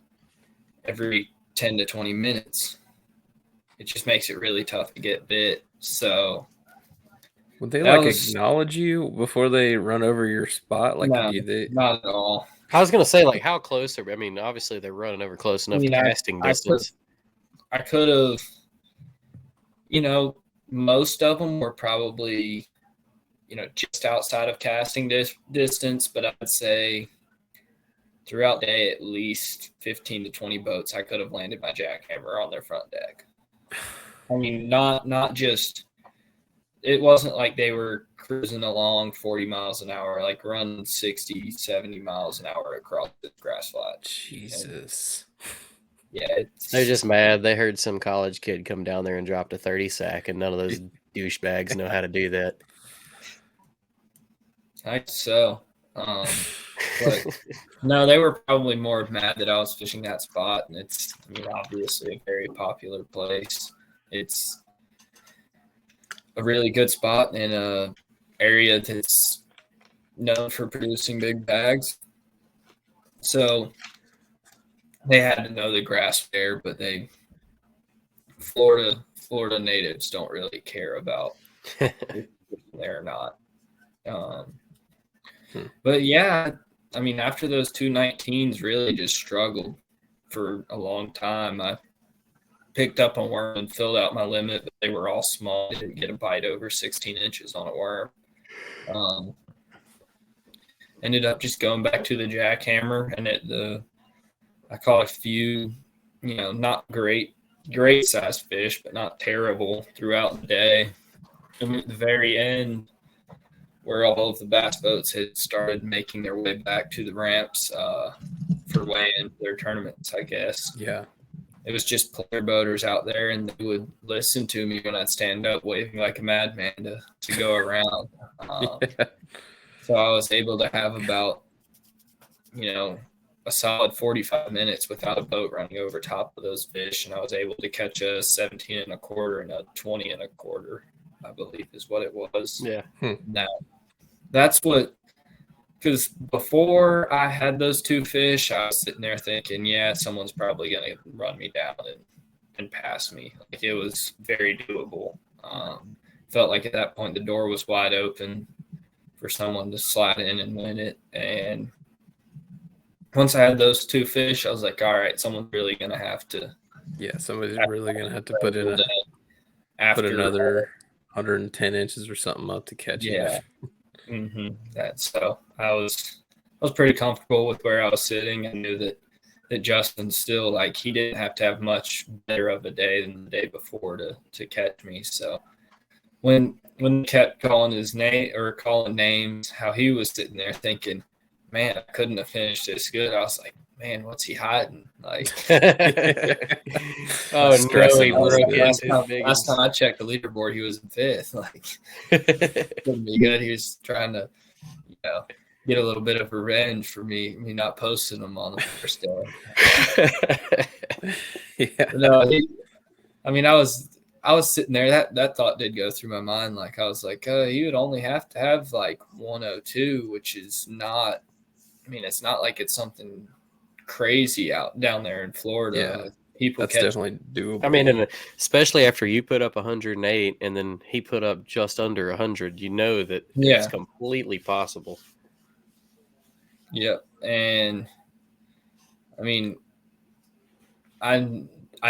every 10 to 20 minutes, it just makes it really tough to get bit. So would they acknowledge you before they run over your spot? No, not at all. I was going to say, how close are, obviously they're running over close enough to casting distance. I could have, most of them were probably, just outside of casting distance, but I'd say throughout the day, at least 15 to 20 boats, I could have landed my jackhammer on their front deck. I mean, not just, it wasn't like they were cruising along 40 miles an hour, like running 60, 70 miles an hour across the grass flat. Jesus. They're just mad. They heard some college kid come down there and dropped a 30 sack, and none of those douchebags know how to do that. I guess so. But no, they were probably more mad that I was fishing that spot, and it's obviously a very popular place. It's a really good spot in a area that's known for producing big bags. So they had to know the grass there, but Florida natives don't really care about if they're or not. But after those 219s, really just struggled for a long time. I picked up a worm and filled out my limit, but they were all small. I didn't get a bite over 16 inches on a worm. Ended up just going back to the jackhammer, and I caught a few, not great size fish, but not terrible throughout the day. And at the very end, where all of the bass boats had started making their way back to the ramps for weigh-in their tournaments, I guess. Yeah. It was just player boaters out there, and they would listen to me when I'd stand up waving like a madman to go around. Yeah. So I was able to have about, a solid 45 minutes without a boat running over top of those fish, and I was able to catch a 17 and a quarter and a 20 and a quarter, I believe is what it was. Yeah. Now, that's what, because before I had those two fish, I was sitting there thinking, yeah, someone's probably going to run me down and pass me. Like, it was very doable. Felt like at that point the door was wide open for someone to slide in and win it. And once I had those two fish, I was like, all right, someone's really going to have to. Yeah, somebody's really going to have to put another 110 inches or something up to catch it. Yeah. So I was pretty comfortable with where I was sitting. I knew that Justin still, like, he didn't have to have much better of a day than the day before to catch me. So when he kept calling his name or calling names, how he was sitting there thinking, man, I couldn't have finished this good. I was like, man, what's he hiding? Like, oh no, he broke last time I checked the leaderboard, he was in fifth. Like, couldn't be good. He was trying to, get a little bit of revenge for me not posting him on the first day. Yeah. No, I was sitting there. That thought did go through my mind. Like, I was like, he would only have to have like 102, which is not. I mean, it's not like it's something crazy out down there in Florida. Yeah, people that's definitely doable. I mean, and especially after you put up 108 and then he put up just under 100, you know that it's completely possible. Yep. And I mean, I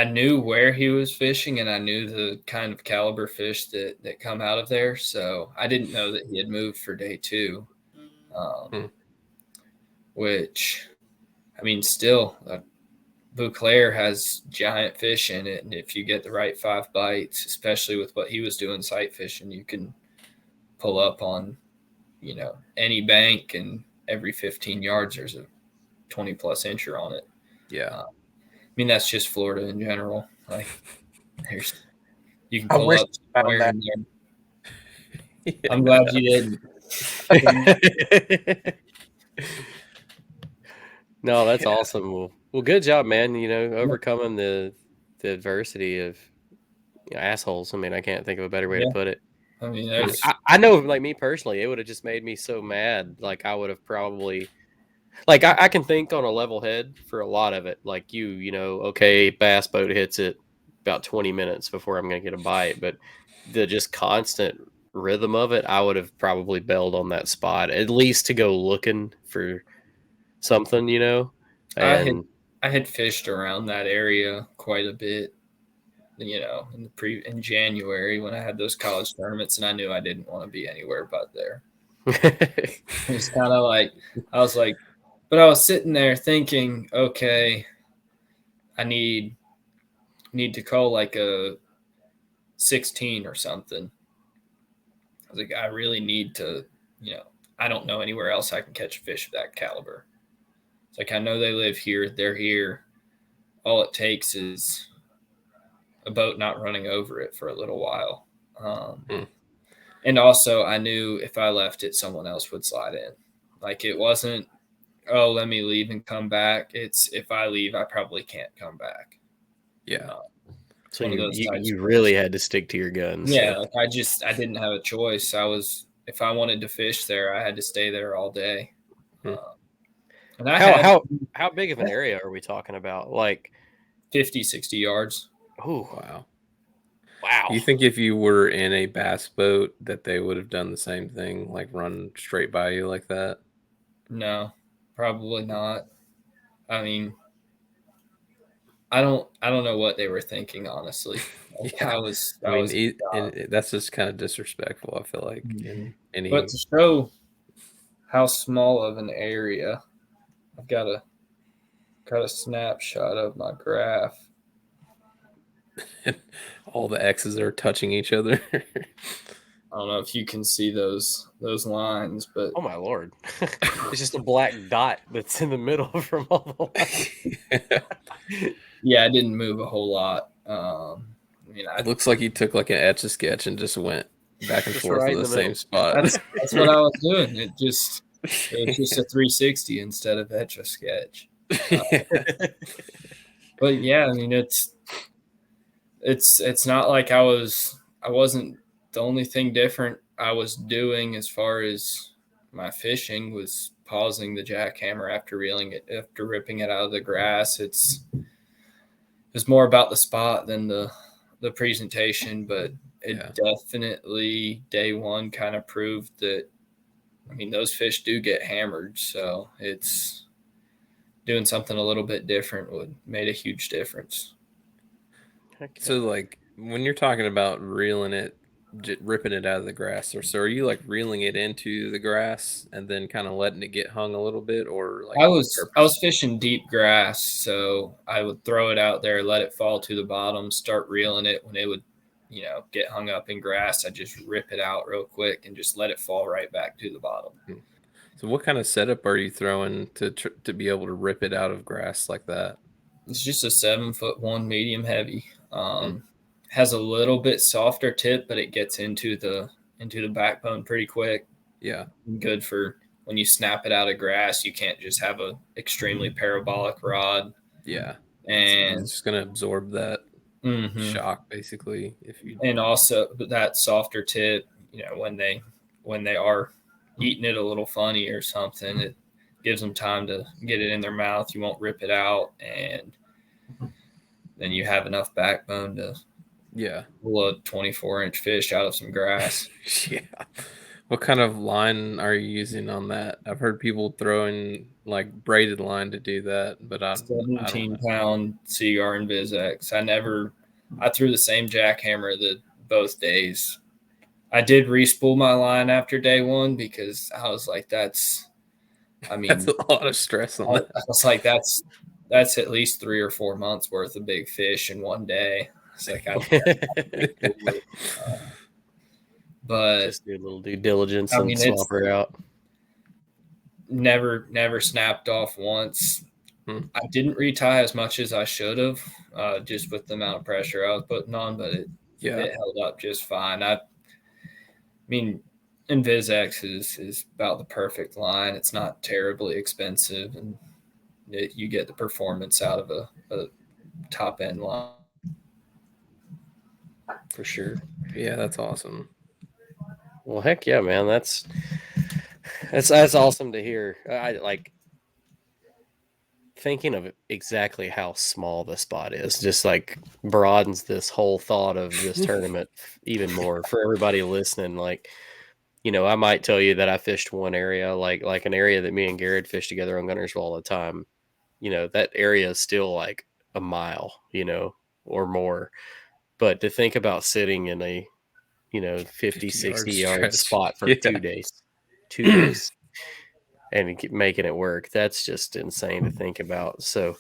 knew where he was fishing, and I knew the kind of caliber fish that come out of there. So I didn't know that he had moved for day two, which, I mean, still, Bouclair has giant fish in it. And if you get the right 5 bites, especially with what he was doing sight fishing, you can pull up on, any bank, and every 15 yards there's a 20-plus incher on it. Yeah. I mean, that's just Florida in general. Like, you can pull up somewhere in there. Yeah. I'm glad you didn't. No, that's awesome. Well, good job, man. Overcoming the adversity of assholes. I mean, I can't think of a better way to put it. I mean, I know, like, me personally, it would have just made me so mad. Like, I would have probably, like, I can think on a level head for a lot of it. Like, okay, bass boat hits it about 20 minutes before I'm going to get a bite. But the just constant rhythm of it, I would have probably bailed on that spot, at least to go looking for something, And I had fished around that area quite a bit, in January when I had those college tournaments, and I knew I didn't want to be anywhere but there. It was kind of like, I was like, but I was sitting there thinking, okay, I need to call like a 16 or something. I was like, I really need to, I don't know anywhere else I can catch a fish of that caliber. It's like, I know they live here, they're here. All it takes is a boat not running over it for a little while. And also, I knew if I left it, someone else would slide in. Like, it wasn't, oh, let me leave and come back. It's, if I leave, I probably can't come back. Yeah. So you really had to stick to your guns. Yeah, like, I didn't have a choice. If I wanted to fish there, I had to stay there all day. And how big of an area are we talking about? Like 50, 60 yards. Oh, wow. Wow. You think if you were in a bass boat that they would have done the same thing, like run straight by you like that? No, probably not. I mean, I don't know what they were thinking, honestly. Yeah. And that's just kind of disrespectful, I feel like. But to show how small of an area, I've got a snapshot of my graph. All the X's are touching each other. I don't know if you can see those lines, but oh my Lord, it's just a black dot that's in the middle from all the lines. Yeah, I didn't move a whole lot. I mean, it looks like you took like an Etch-a-Sketch and just went back and forth right to in the the middle. same spot. That's what I was doing. It was just a 360 instead of Etch-a-Sketch. But yeah, I mean, it's not like I wasn't the only thing different I was doing as far as my fishing was pausing the jackhammer after ripping it out of the grass. It's more about the spot than the presentation, but it definitely day one kind of proved that, I mean, those fish do get hammered. So it's doing something a little bit different made a huge difference. So like when you're talking about reeling it, ripping it out of the grass, so are you like reeling it into the grass and then kind of letting it get hung a little bit, or like I was fishing deep grass, so I would throw it out there, let it fall to the bottom, start reeling it. When it would, get hung up in grass, I just rip it out real quick and just let it fall right back to the bottom. So what kind of setup are you throwing to be able to rip it out of grass like that? It's just a 7'1" medium heavy. Has a little bit softer tip, but it gets into the backbone pretty quick. Yeah, good for when you snap it out of grass. You can't just have a extremely parabolic rod. Yeah, and it's just gonna absorb that shock basically. And also that softer tip, when they are eating it a little funny or something, it gives them time to get it in their mouth. You won't rip it out, and then you have enough backbone to pull a 24-inch fish out of some grass. Yeah. What kind of line are you using on that? I've heard people throwing like braided line to do that, but I 17-pound Seagar and Vizex. I threw the same jackhammer both days. I did respool my line after day one because I was like, that's a lot of stress on that. I was like, that's at least 3 or 4 months worth of big fish in one day. It's like, but just do a little due diligence and swap her out. Never snapped off once. I didn't retie as much as I should have, just with the amount of pressure I was putting on, but it held up just fine. I mean, Invizex is about the perfect line. It's not terribly expensive, and you get the performance out of a top end line. For sure. Yeah, that's awesome. Well, heck yeah, man. That's awesome to hear. I like thinking of exactly how small the spot is, just like broadens this whole thought of this tournament even more for everybody listening. Like, I might tell you that I fished one area, like an area that me and Garrad fished together on Guntersville all the time. That area is still like a mile, or more. But to think about sitting in a 50 60 yard spot for 2 days and making it work, that's just insane to think about. So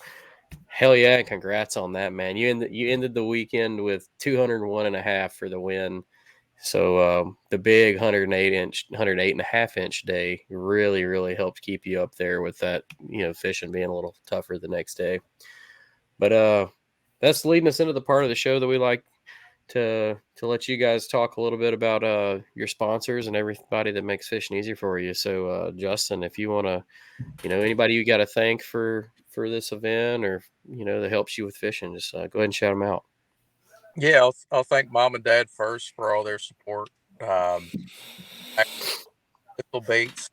hell yeah, congrats on that, man. You ended the weekend with 201.5 for the win. So the big 108.5 inch day really, really helped keep you up there with that, fishing being a little tougher the next day. But that's leading us into the part of the show that we like to let you guys talk a little bit about your sponsors and everybody that makes fishing easier for you. So Justin, if you want to, anybody you got to thank for this event or that helps you with fishing, just go ahead and shout them out. Yeah, I'll thank Mom and Dad first for all their support. Little baits,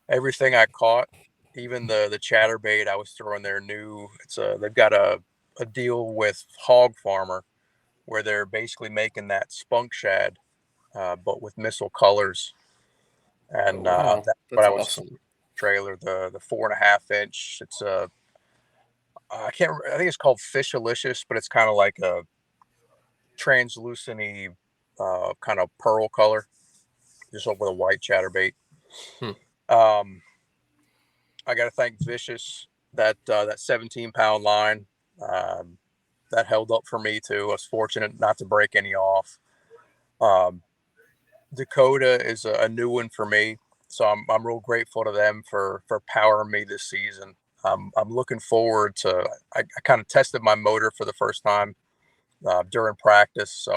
everything I caught, even the chatterbait I was throwing there new. They've got a deal with Hog Farmer where they're basically making that spunk shad, but with missile colors. And that's what I was awesome. Trailer, the 4.5 inch. It's I think it's called Fishalicious, but it's kind of like a translucent-y kind of pearl color, just with a white chatterbait. I got to thank Vicious, that 17-pound line. That held up for me too. I was fortunate not to break any off. Dakota is a new one for me, so I'm real grateful to them for powering me this season. I'm looking forward to. I kind of tested my motor for the first time during practice, so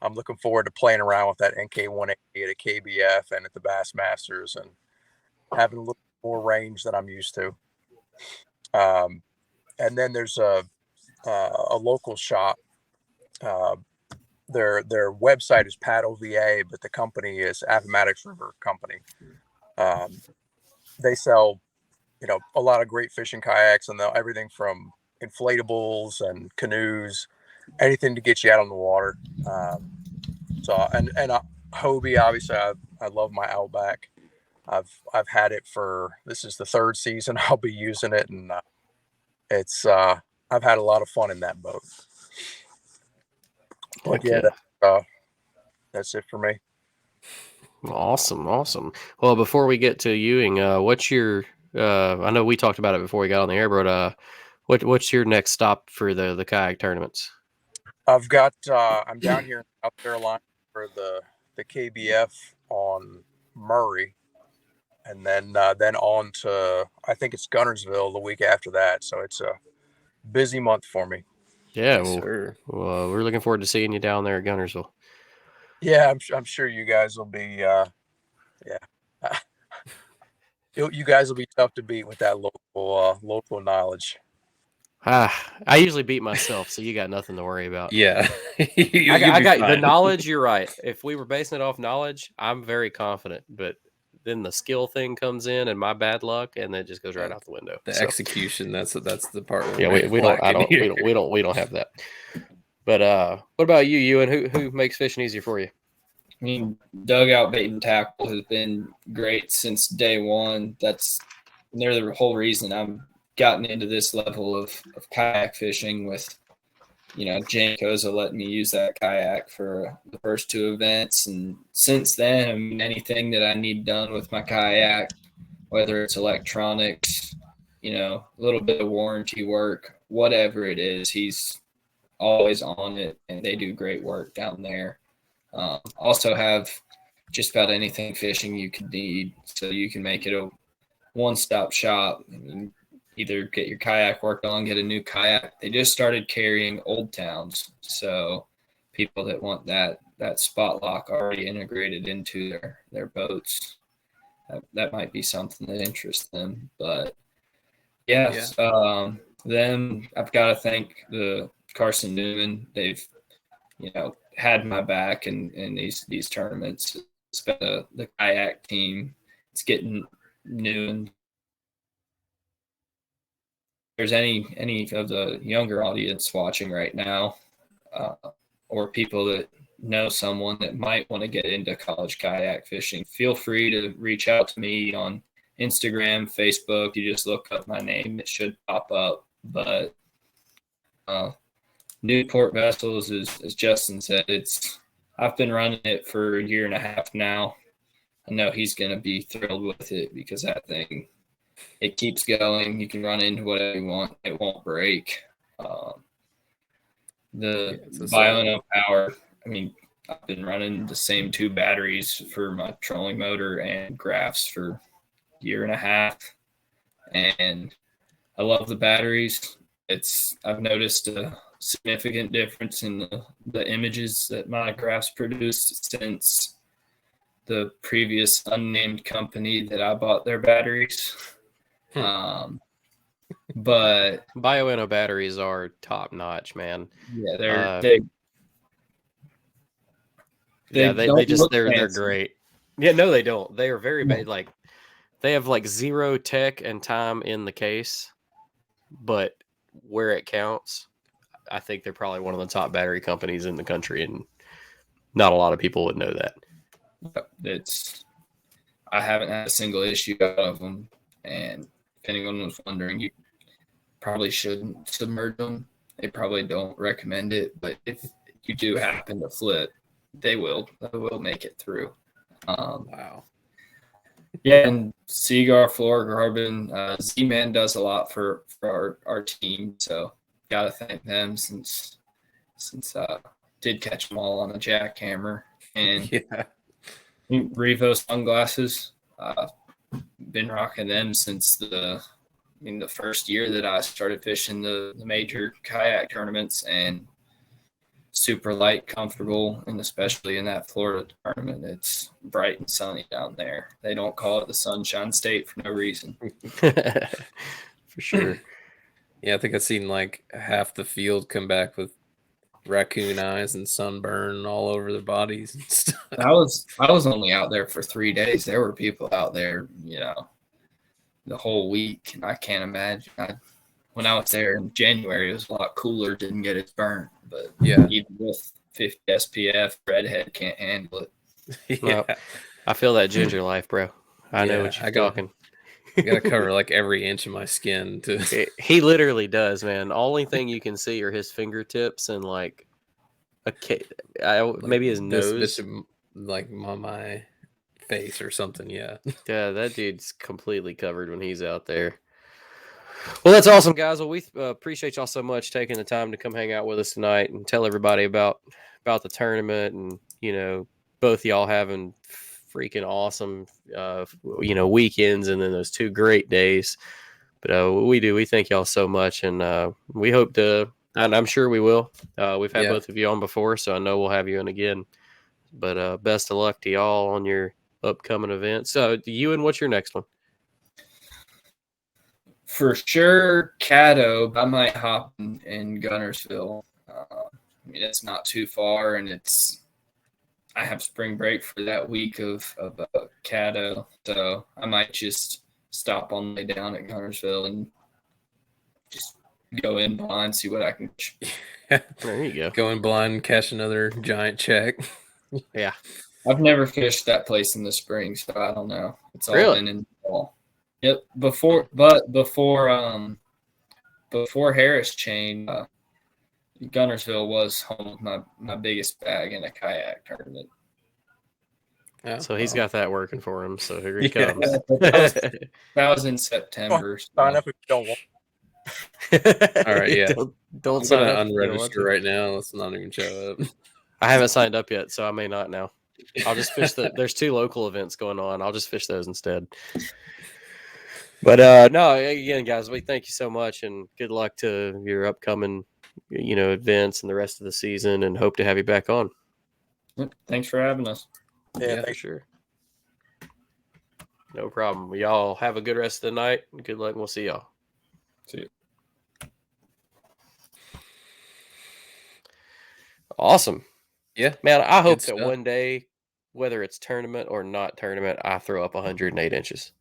I'm looking forward to playing around with that NK180 at a KBF and at the Bassmasters and having a little more range than I'm used to. And then there's a local shop. Their website is Paddle VA, but the company is Appomattox River Company. They sell, a lot of great fishing kayaks and everything from inflatables and canoes, anything to get you out on the water. Hobie, obviously, I love my Outback. I've had it this is the third season I'll be using it, and it's I've had a lot of fun in that boat. But that's it for me. Awesome. Well, before we get to Ewing, what's your? I know we talked about it before we got on the air, but what's your next stop for the kayak tournaments? I'm down here in South Carolina for the KBF on Murray, and then on to, I think it's Gunnersville the week after that. So it's a busy month for me. Yeah, well, we're looking forward to seeing you down there at Gunnersville. Yeah, I'm sure you guys will be. You guys will be tough to beat with that local knowledge. I usually beat myself, so you got nothing to worry about. Yeah, I got the knowledge. You're right. If we were basing it off knowledge, I'm very confident. But then the skill thing comes in, and my bad luck, and it just goes right out the window. The execution, that's the part. Yeah, we don't have that. But what about you, Ewan? Who makes fishing easier for you? I mean, dugout bait and tackle has been great since day one. They're the whole reason I've gotten into this level of kayak fishing with, Jane Koza letting me use that kayak for the first two events. And since then, I mean, anything that I need done with my kayak, whether it's electronics, a little bit of warranty work, whatever it is, he's always on it, and they do great work down there. Also have just about anything fishing you could need, so you can make it a one-stop shop. I mean, either get your kayak worked on, get a new kayak. They just started carrying Old Towns, so people that want that spot lock already integrated into their boats, that might be something that interests them. But yes, then I've got to thank the Carson Newman. They've had my back in these tournaments. It's been the kayak team. It's getting new. And if there's any of the younger audience watching right now, or people that know someone that might want to get into college kayak fishing, feel free to reach out to me on Instagram, Facebook. You just look up my name, it should pop up. But Newport Vessels, as Justin said, I've been running it for a year and a half now. I know he's going to be thrilled with it because that thing, it keeps going. You can run into whatever you want. It won't break. The Biono Power, I mean, I've been running the same two batteries for my trolling motor and graphs for a year and a half. And I love the batteries. I've noticed a significant difference in the images that my graphs produce since the previous unnamed company that I bought their batteries. But Bioenno batteries are top notch, man. Yeah, they're great. Yeah, no, they don't. They are very bad. Like, they have like zero tech and time in the case, but where it counts, I think they're probably one of the top battery companies in the country, and not a lot of people would know that. I haven't had a single issue out of them, and if anyone was wondering, you probably shouldn't submerge them. They probably don't recommend it, but if you do happen to flip, they will make it through. Wow. Yeah, and Seagar, Fluorocarbon, Z-Man does a lot for our team, so gotta thank them since did catch them all on a jackhammer. And Revo sunglasses. Been rocking them since the first year that I started fishing the major kayak tournaments, and super light, comfortable, and especially in that Florida tournament, it's bright and sunny down there. They don't call it the Sunshine State for no reason. For sure. Yeah, I think I've seen like half the field come back with raccoon eyes and sunburn all over their bodies and stuff. I was only out there for 3 days. There were people out there, the whole week, and I can't imagine. When I was there in January, it was a lot cooler. Didn't get as burnt, but yeah, even with 50 SPF, redhead can't handle it. Yeah, well, I feel that ginger life, bro. I know what you're talking. I gotta cover like every inch of my skin to. He literally does, man. Only thing you can see are his fingertips and like maybe his nose, like on my face or something. Yeah. Yeah, that dude's completely covered when he's out there. Well, that's awesome, guys. Well, we appreciate y'all so much taking the time to come hang out with us tonight and tell everybody about the tournament, and both y'all having freaking awesome weekends and then those 2 great days. But we thank y'all so much, and we hope to, and I'm sure we will. We've had both of you on before, so I know we'll have you on again. But best of luck to y'all on your upcoming events. So, Ewan, what's your next one? For sure, Caddo. I might hop in Gunnersville. It's not too far, and I have spring break for that week of Caddo, so I might just stop on the way down at Gunnersville and just go in blind, see what I can catch. There you go. Go in blind, catch another giant check. Yeah. I've never fished that place in the spring, so I don't know. It's all been in the fall. Yep. Before Harris Chain, Gunnersville was home with my biggest bag in a kayak tournament. Yeah, so he's got that working for him. So here he comes. That was in September. Sign up if you don't want. All right, yeah. Don't sign up. Unregister right now. Let's not even show up. I haven't signed up yet, so I may not now. I'll just fish there's 2 local events going on. I'll just fish those instead. But no, again, guys, we thank you so much, and good luck to your upcoming, events and the rest of the season, and hope to have you back on. Thanks for having us. Yeah, for sure. No problem. Y'all have a good rest of the night. Good luck, and we'll see y'all. See you. Awesome. Yeah, man, I hope that one day, whether it's tournament or not tournament, I throw up 108 inches.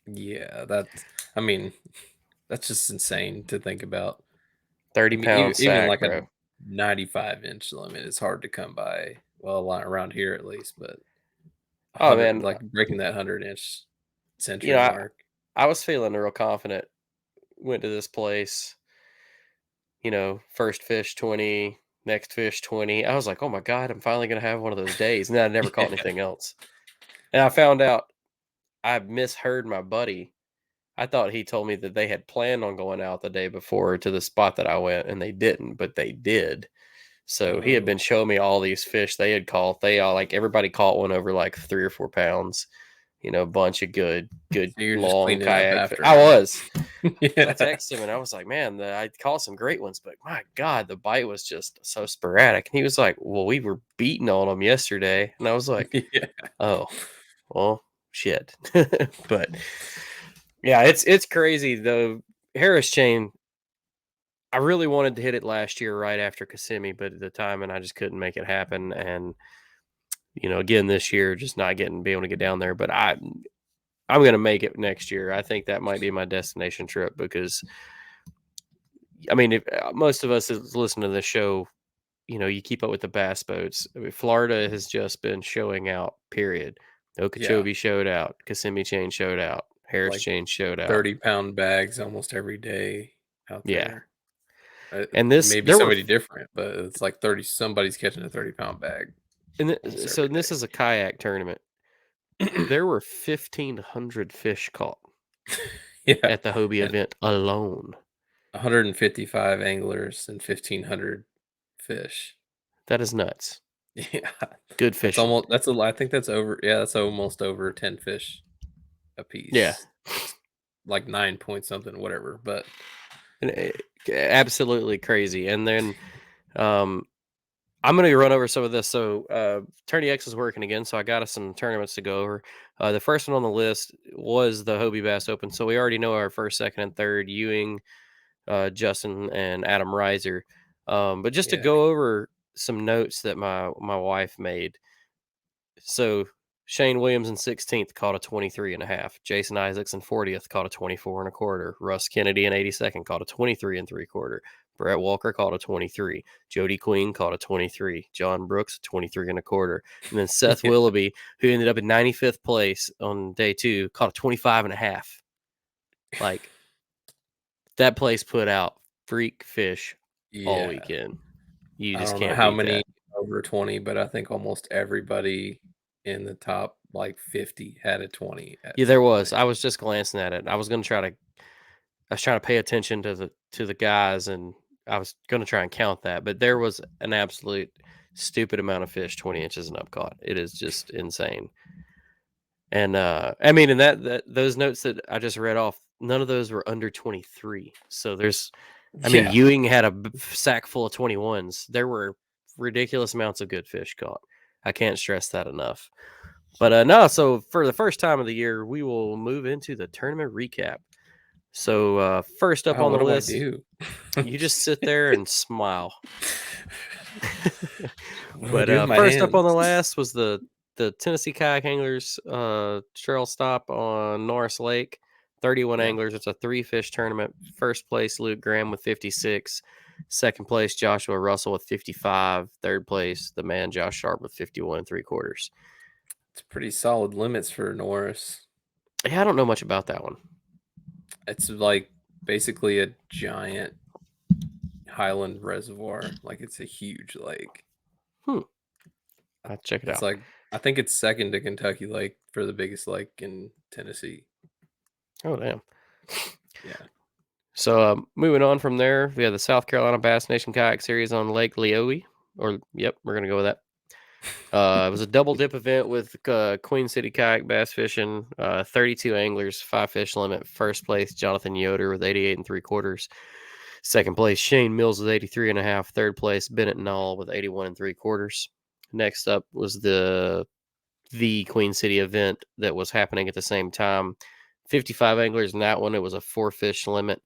Yeah, that's just insane to think about. 30-pound sack, even like bro. a 95-inch limit is hard to come by. Well, around here at least, but man, like breaking that 100-inch century mark. I was feeling real confident. Went to this place, first fish 20, next fish 20. I was like, oh my God, I'm finally gonna have one of those days. And then I never caught anything else. And I found out I misheard my buddy. I thought he told me that they had planned on going out the day before to the spot that I went, and they didn't, but they did. So he had been showing me all these fish they had caught. They all, like, everybody caught one over like 3 or 4 pounds. A bunch of good so long kayak. I was. Yeah. I texted him and I was like, man, I caught some great ones, but my God, the bite was just so sporadic. And he was like, well, we were beating on them yesterday. And I was like, oh, well, shit. But yeah, it's crazy though. Harris Chain, I really wanted to hit it last year right after Kissimmee, but at the time, and I just couldn't make it happen. And again this year, just not be able to get down there. But I'm going to make it next year. I think that might be my destination trip because, if most of us that listen to this show, you keep up with the bass boats. Florida has just been showing out. Period. Okeechobee showed out. Kissimmee Chain showed out. Harris Chain showed out. 30-pound bags almost every day out there. And this maybe somebody different, but it's like 30. Somebody's catching a 30-pound bag. And this is a kayak tournament. There were 1,500 fish caught at the Hobie event alone. 155 anglers and 1,500 fish. That is nuts. Yeah. Good fishing. I think that's over. Yeah, that's almost over 10 fish a piece. Yeah. It's like 9 point something, whatever. But absolutely crazy. And then I'm going to run over some of this. So Tourney X is working again, so I got us some tournaments to go over. The first one on the list was the Hobie Bass Open, so we already know our first, second, and third: Ewing, Justin, and Adam Reiser. But just to go over some notes that my wife made. So Shane Williams in 16th caught a 23.5. Jason Isaacs in 40th caught a 24.25. Russ Kennedy in 82nd caught a 23.75. Brett Walker caught a 23. Jody Queen caught a 23. John Brooks, 23.25. And then Seth Willoughby, who ended up in 95th place on day 2, caught a 25.5. Like, that place put out freak fish all weekend. You just can't how beat many that. over 20, but I think almost everybody in the top like 50 had a 20. Yeah, there was. I was just glancing at it. I was trying to pay attention to the guys, and I was going to try and count that, but there was an absolute stupid amount of fish 20 inches and up caught. It is just insane. And I mean, and that those notes that I just read off, none of those were under 23. So I mean, Ewing had a sack full of 21s. There were ridiculous amounts of good fish caught. I can't stress that enough. But no, so for the first time of the year, we will move into the tournament recap. So first up on the list, you just sit there and smile. But first up on the list was the Tennessee Kayak Anglers trail stop on Norris Lake. 31 anglers. It's a 3-fish tournament. First place, Luke Graham with 56. Second place, Joshua Russell with 55. Third place, the man Josh Sharp with 51.75. It's pretty solid limits for Norris. Yeah, I don't know much about that one. It's like basically a giant highland reservoir. Like, it's a huge lake. I'll check it out. It's like, I think it's second to Kentucky Lake for the biggest lake in Tennessee. Oh, damn. Yeah. So moving on from there, we have the South Carolina Bass Nation Kayak Series on Lake Leowie. We're going to go with that. It was a double dip event with Queen City Kayak Bass Fishing. 32 anglers, 5-fish limit. First place, Jonathan Yoder with 88.75. Second place, Shane Mills with 83.5. Third place, Bennett Knoll with 81.75. Next up was the Queen City event that was happening at the same time. 55 anglers in that one. It was a 4-fish limit.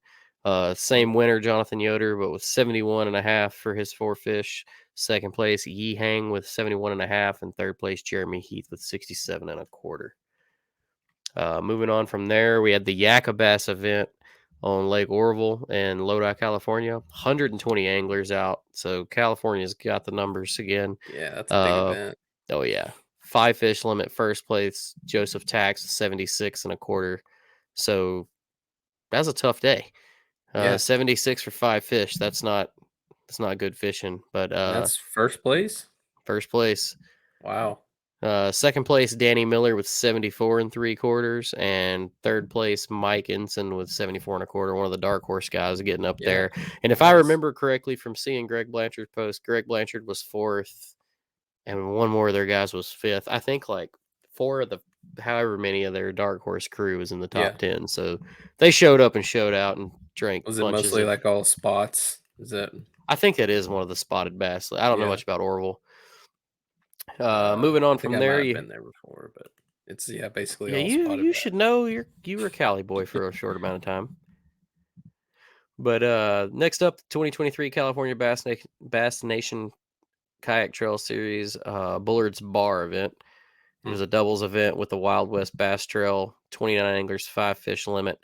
Same winner, Jonathan Yoder, but with 71.5 for his 4-fish. Second place, Yi Hang with 71.5, and third place, Jeremy Heath with 67.25. Moving on from there, we had the Yakka Bass event on Lake Orville in Lodi, California. 120 anglers out, so California's got the numbers again. Yeah, that's a big event. Oh yeah, 5-fish limit. First place, Joseph Tax, 76.25. So that's a tough day. 76 for 5 fish. That's not good fishing. But that's first place. First place. Wow. Second place, Danny Miller with 74.75, and third place, Mike Ensign with 74.25. One of the dark horse guys getting up there. And if I remember correctly from seeing Greg Blanchard's post, Greg Blanchard was 4th, and one more of their guys was 5th. I think like 4 of the however many of their dark horse crew was in the top 10. So they showed up and showed out and drank. Was it mostly like all spots? Is that? I think it is one of the spotted bass. I don't know much about Orville. Moving on from there, I've been there before, but it's basically all spotted. You should know you were a Cali boy for a short amount of time. But next up, 2023 California Bass Nation Kayak Trail Series, Bullard's Bar event. It was a doubles event with the Wild West Bass Trail, 29 anglers, 5-fish limit.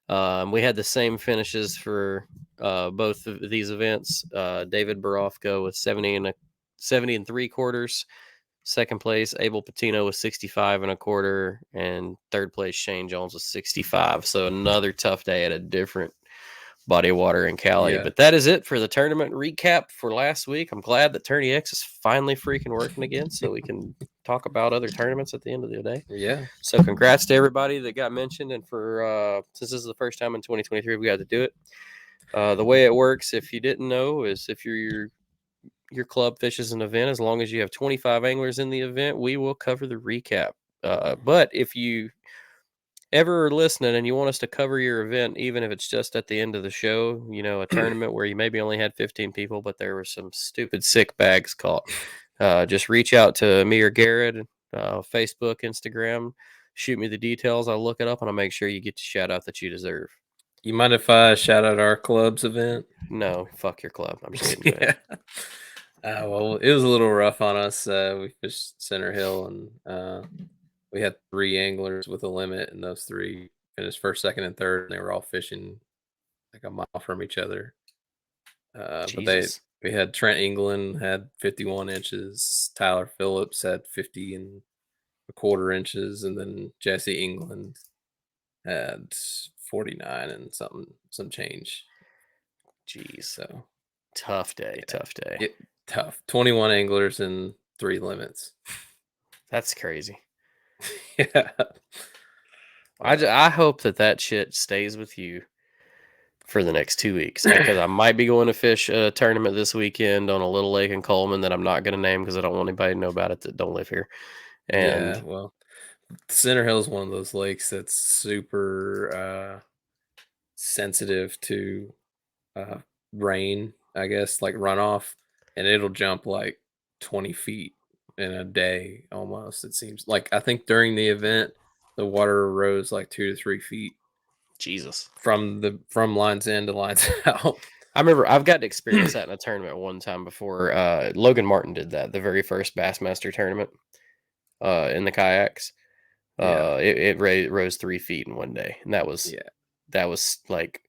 We had the same finishes for both of these events. David Borofko with 70.75. Second place, Abel Patino with 65.25, and third place, Shane Jones with 65. So another tough day at a different body of water in Cali. But that is it for the tournament recap for last week. I'm glad that Tourney X is finally freaking working again, so we can talk about other tournaments at the end of the day. Yeah. So congrats to everybody that got mentioned, and for since this is the first time in 2023 we got to do it. The way it works, if you didn't know, is if you're your club fishes an event, as long as you have 25 anglers in the event, we will cover the recap. But if you ever are listening and you want us to cover your event, even if it's just at the end of the show, a tournament where you maybe only had 15 people, but there were some stupid sick bags caught, just reach out to me or Garrad, Facebook, Instagram, shoot me the details. I'll look it up and I'll make sure you get the shout out that you deserve. You mind if I shout out our club's event? No, fuck your club. I'm just kidding. Yeah. Well, it was a little rough on us. We fished Center Hill, and we had 3 anglers with a limit, and those 3 finished first, second, and third, and they were all fishing like a mile from each other. But we had Trent England had 51 inches, Tyler Phillips had 50 1/4 inches, and then Jesse England had 49 and some change. Jeez. So tough day. Tough. 21 anglers and 3 limits. That's crazy. Yeah. I hope that shit stays with you for the next 2 weeks, because I might be going to fish a tournament this weekend on a little lake in Coleman that I'm not going to name because I don't want anybody to know about it that don't live here. And yeah, well, Center Hill is one of those lakes that's super sensitive to rain, I guess, like runoff, and it'll jump like 20 feet in a day almost. It seems like, I think during the event the water rose like 2 to 3 feet. Jesus. From lines in to lines out. I remember I've got to experience that in a tournament one time before. Logan Martin did that, the very first Bassmaster tournament in the kayaks. It rose 3 feet in one day, and that was like,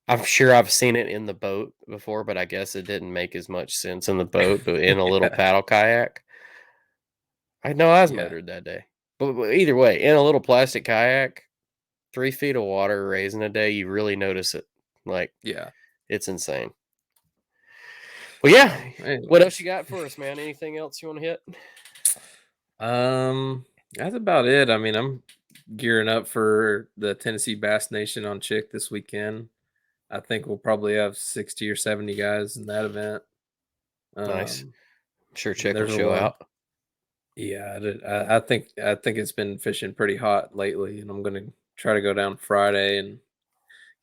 I'm sure I've seen it in the boat before, but I guess it didn't make as much sense in the boat, but in a little paddle kayak. I know I was motored that day, but either way, in a little plastic kayak, 3 feet of water raising a day, you really notice it. Like, it's insane. Well, yeah. Anyways. What else you got for us, man? Anything else you want to hit? That's about it. I mean, I'm gearing up for the Tennessee Bass Nation on Chick this weekend. I think we'll probably have 60 or 70 guys in that event. Nice. I'm sure Chick will show out. Yeah, I think it's been fishing pretty hot lately, and I'm gonna try to go down Friday and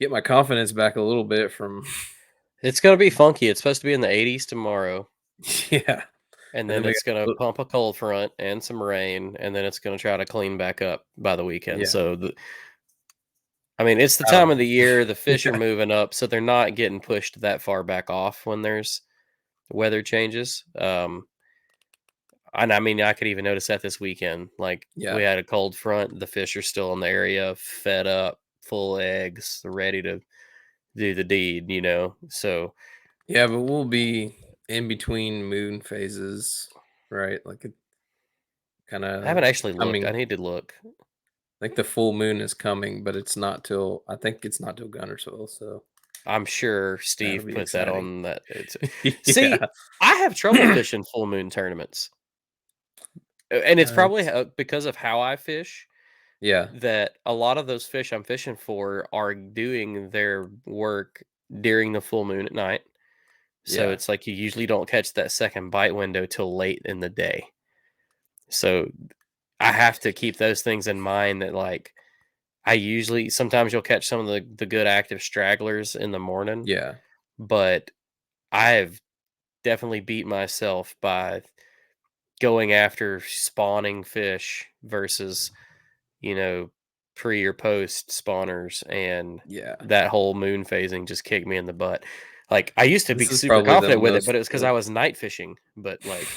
get my confidence back a little bit from. It's gonna be funky. It's supposed to be in the 80s tomorrow. Yeah. And then it's gonna pump a cold front and some rain, and then it's gonna try to clean back up by the weekend. Yeah. So it's the time of the year, the fish are moving up, so they're not getting pushed that far back off when there's weather changes. And I could even notice that this weekend. Like, we had a cold front, the fish are still in the area, fed up, full eggs, ready to do the deed, So yeah, but we'll be in between moon phases, right? Like, it kind of. I haven't actually looked. I need to look. Like, the full moon is coming, but it's not till. I think it's not till Guntersville. So I'm sure Steve put that on that. See, I have trouble fishing full moon tournaments. And it's probably because of how I fish. Yeah. That a lot of those fish I'm fishing for are doing their work during the full moon at night. So it's like you usually don't catch that second bite window till late in the day. So I have to keep those things in mind, that like sometimes you'll catch some of the good active stragglers in the morning. Yeah. But I have definitely beat myself by going after spawning fish versus, pre or post spawners, and that whole moon phasing just kicked me in the butt. Like, I used to be super confident with it, but it was because I was night fishing. But like,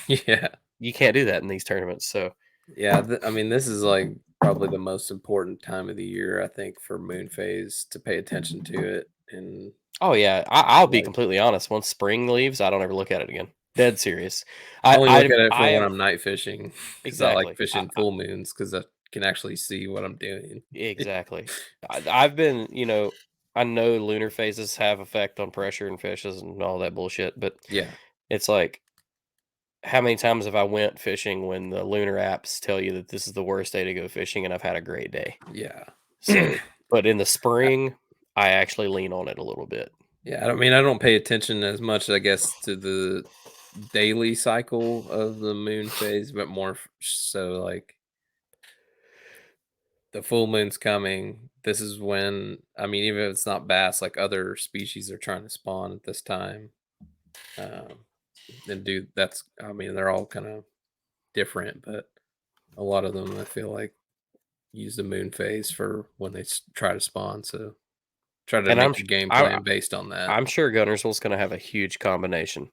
you can't do that in these tournaments. So this is like probably the most important time of the year, I think, for moon phase, to pay attention to it. And I'll be completely honest. Once spring leaves, I don't ever look at it again. Dead serious. I only look at it for when I'm night fishing. Exactly. I like fishing full moons because I can actually see what I'm doing. Exactly. I've been, I know lunar phases have effect on pressure and fishes and all that bullshit, but it's like, how many times have I went fishing when the lunar apps tell you that this is the worst day to go fishing, and I've had a great day? Yeah. So, but in the spring, I actually lean on it a little bit. Yeah, I don't pay attention as much, I guess, to the daily cycle of the moon phase, but more so like the full moon's coming. This is when, even if it's not bass, like other species are trying to spawn at this time. And they're all kind of different, but a lot of them I feel like use the moon phase for when they try to spawn. So try to And make your game plan based on that. I'm sure Gunnersville's going to have a huge combination.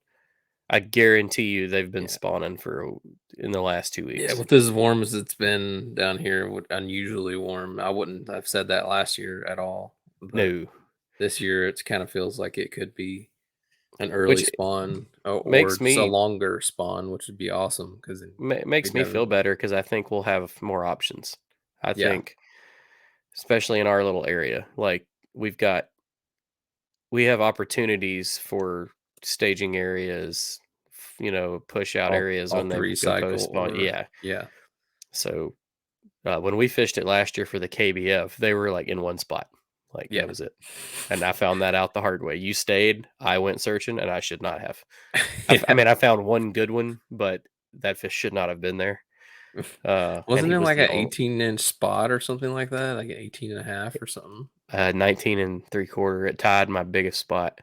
I guarantee you they've been Yeah. spawning in the last 2 weeks. Yeah, with as warm as it's been down here, unusually warm. I wouldn't have said that last year at all. But No. this year it kind of feels like it could be an early spawn or makes just a me longer spawn, which would be awesome because it makes me feel better because I think we'll have more options. I Yeah. think, especially in our little area, like we have opportunities for staging areas, push out areas when they go post spawn. Yeah. Yeah. So when we fished it last year for the KBF, they were like in one spot. Like Yeah. that was it. And I found that out the hard way. You stayed, I went searching, and I should not have. Yeah. I found one good one, but that fish should not have been there. Wasn't it like an 18-inch spot or something like that? Like an 18 and a half or something? 19 3/4. It tied my biggest spot.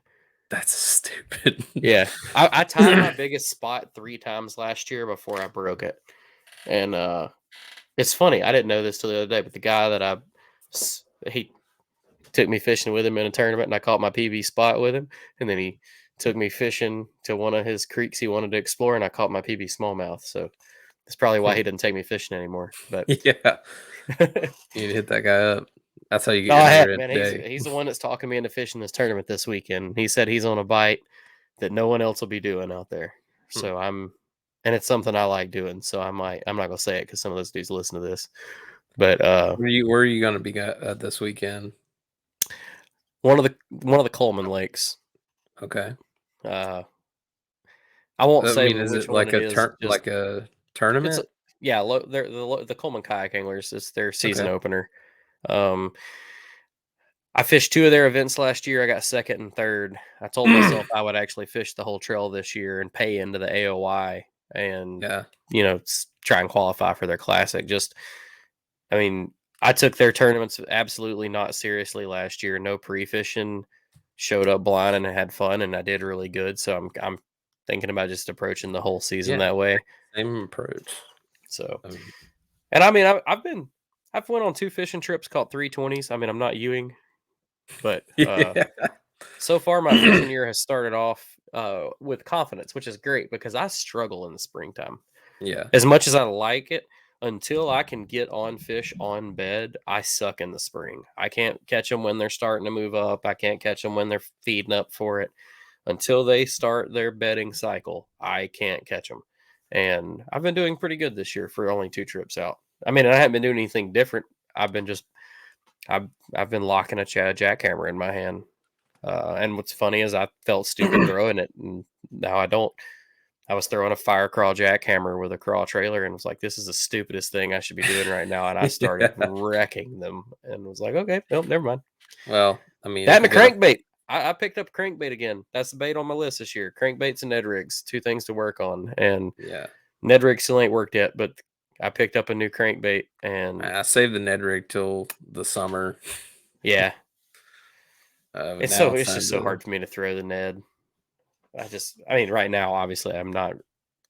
That's stupid. Yeah. I tied my biggest spot 3 times last year before I broke it. And it's funny. I didn't know this till the other day, but the guy that he took me fishing with him in a tournament, and I caught my PB spot with him. And then he took me fishing to one of his creeks he wanted to explore, and I caught my PB smallmouth. So that's probably why he didn't take me fishing anymore. But yeah, you need to hit that guy up. That's how you get your man. He's the one that's talking me into fishing this tournament this weekend. He said he's on a bite that no one else will be doing out there. So and it's something I like doing. So I'm not gonna say it because some of those dudes listen to this. But where are you gonna be this weekend? One of the Coleman Lakes. Okay. I won't say is which it like one it is. Like a tournament? The Coleman Kayak Anglers. It's their season opener. I fished 2 of their events last year. I got second and third. I told myself I would actually fish the whole trail this year and pay into the AOY and try and qualify for their classic. I took their tournaments absolutely not seriously last year. No pre-fishing, showed up blind and had fun, and I did really good. So I'm thinking about just approaching the whole season that way. Same approach. So, I've went on 2 fishing trips, caught 320s. I'm not Ewing, but so far my fishing year has started off with confidence, which is great because I struggle in the springtime. Yeah. As much as I like it, until I can get on fish on bed, I suck in the spring. I can't catch them when they're starting to move up. I can't catch them when they're feeding up for it. Until they start their bedding cycle, I can't catch them. And I've been doing pretty good this year for only 2 trips out. I haven't been doing anything different. I've been locking a jackhammer in my hand. And what's funny is I felt stupid throwing it, and now I don't. I was throwing a fire crawl jackhammer with a crawl trailer and was like, this is the stupidest thing I should be doing right now. And I started wrecking them and was like, okay, well, never mind. Well, that and a crankbait. I picked up crankbait again. That's the bait on my list this year. Crankbaits and Ned rigs, 2 things to work on. And Ned rig still ain't worked yet, but I picked up a new crankbait, and I saved the Ned rig till the summer. Yeah. It's just so hard for me to throw the Ned. Right now, obviously, I'm not.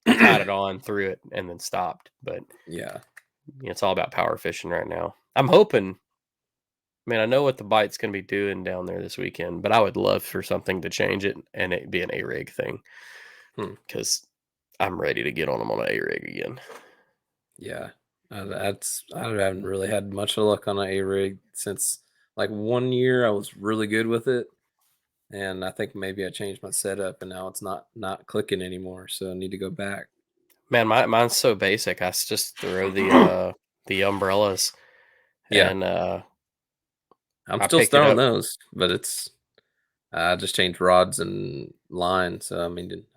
I tied it on, threw it, and then stopped. But it's all about power fishing right now. I'm hoping. I know what the bite's going to be doing down there this weekend, but I would love for something to change it and it be an A-rig thing, because I'm ready to get on them on an A-rig again. Yeah, I haven't really had much luck on an A-rig since like 1 year. I was really good with it. And I think maybe I changed my setup, and now it's not clicking anymore. So I need to go back. Man, mine's so basic. I just throw the umbrellas. Yeah. And I'm still throwing those, but I just changed rods and line. So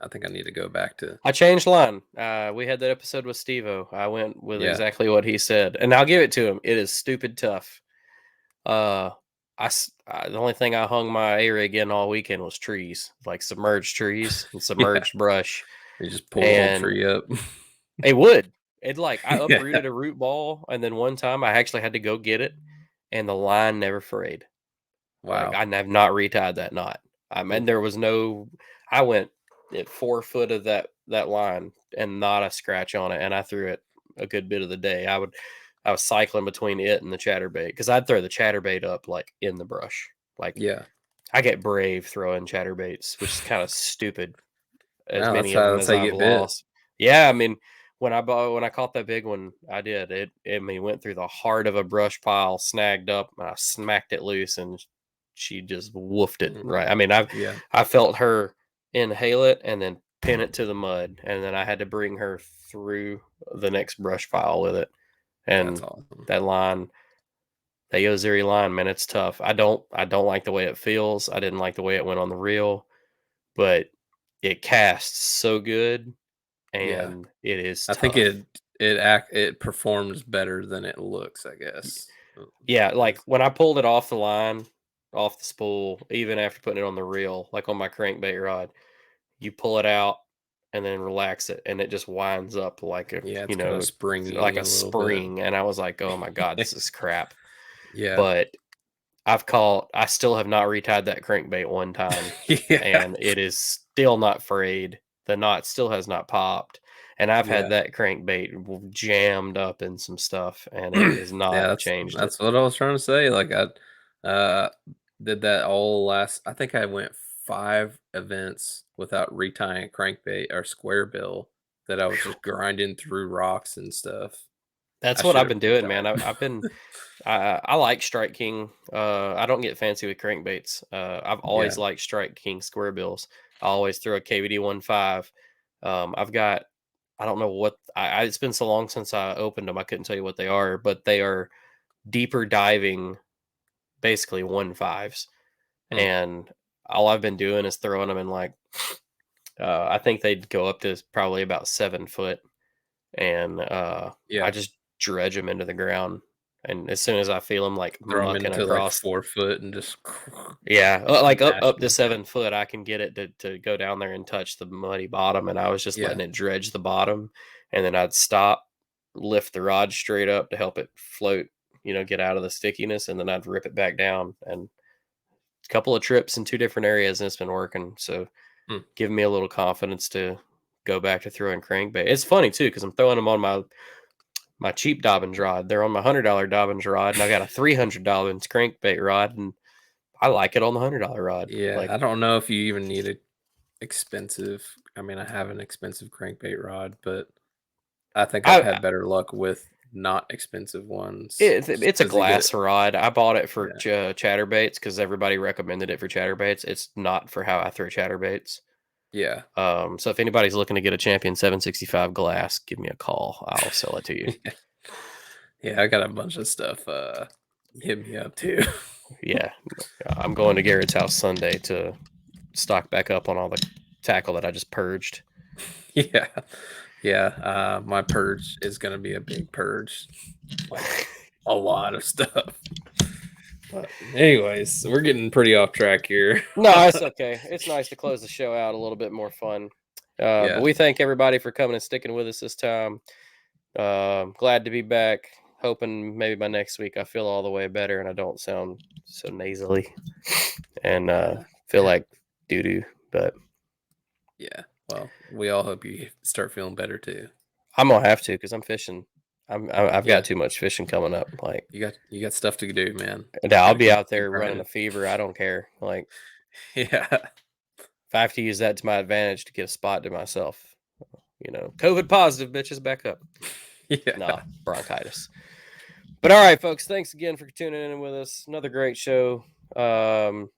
I think I need to go back to. I changed line. We had that episode with Steve-O. I went with exactly what he said, and I'll give it to him. It is stupid tough. I the only thing I hung my A-rig in all weekend was trees, like submerged trees and submerged brush. You just pull the whole tree up. It would. It like I Yeah. uprooted a root ball, and then one time I actually had to go get it, and the line never frayed. Wow. Like I have not retied that knot. I mean, there was no. I went at 4 foot of that line and not a scratch on it, and I threw it a good bit of the day. I was cycling between it and the chatterbait because I'd throw the chatterbait up like in the brush. Like, yeah, I get brave throwing chatterbaits, which is kind of stupid. As no, many of them as I've lost. Yeah, I mean, when I caught that big one, I did it. I mean, went through the heart of a brush pile, snagged up, and I smacked it loose, and she just woofed it right. I mean, I felt her inhale it and then pin it to the mud, and then I had to bring her through the next brush pile with it. And that's awesome. That line, the Oziri line, man, it's tough. I don't like the way it feels. I didn't like the way it went on the reel, but it casts so good, and it is tough. I think it performs better than it looks, I guess. Yeah, like when I pulled it off the line, off the spool, even after putting it on the reel, like on my crankbait rod, you pull it out and then relax it, and it just winds up like a springy, like a spring. And I was like, oh my god, this is crap. Yeah, but I still have not retied that crankbait one time, and it is still not frayed. The knot still has not popped, and I've had that crankbait jammed up in some stuff, and it has not changed. That's what I was trying to say. Like I did that all last. I think I went 5 events without retying a crankbait or square bill that I was just grinding through rocks and stuff. That's what I've been doing, man. I've been. I like Strike King. I don't get fancy with crankbaits. I've always liked Strike King square bills. I always throw a KVD 1.5. I've got, I don't know what, it's been so long since I opened them, I couldn't tell you what they are, but they are deeper diving, basically 1.5s. And all I've been doing is throwing them in like, I think they'd go up to probably about 7 foot. And I just dredge them into the ground. And as soon as I feel them like throw mucking them into across, like 4 foot and just like up to 7 foot, I can get it to go down there and touch the muddy bottom. And I was just letting it dredge the bottom, and then I'd stop, lift the rod straight up to help it float, get out of the stickiness, and then I'd rip it back down. And a couple of trips in 2 different areas, and it's been working. So giving me a little confidence to go back to throwing crankbait. It's funny too, because I'm throwing them on my cheap Dobbins rod. They're on my $100 Dobbins rod, and I got a $300 crankbait rod, and I like it on the $100 rod. Yeah, I don't know if you even need it expensive. I mean, I have an expensive crankbait rod, but I think I've had better luck with not expensive ones. It's a glass rod. I bought it for chatterbaits because everybody recommended it for chatterbaits. It's not for how I throw chatterbaits. Yeah. So if anybody's looking to get a Champion 765 glass, give me a call. I'll sell it to you. Yeah, I got a bunch of stuff. Hit me up too. Yeah, I'm going to Garrett's house Sunday to stock back up on all the tackle that I just purged. Yeah. My purge is going to be a big purge, like a lot of stuff. But anyways, we're getting pretty off track here. No, it's okay. It's nice to close the show out a little bit more fun. But we thank everybody for coming and sticking with us this time. Glad to be back. Hoping maybe by next week I feel all the way better and I don't sound so nasally and feel like doo-doo. But yeah, well, we all hope you start feeling better too. I'm gonna have to because I'm fishing. I've got too much fishing coming up. Like you got stuff to do, man. I'll be out there running a fever. I don't care. Like if I have to use that to my advantage to get a spot to myself. COVID positive, bitches, back up. Nah, bronchitis. But all right, folks, thanks again for tuning in with us. Another great show. Probably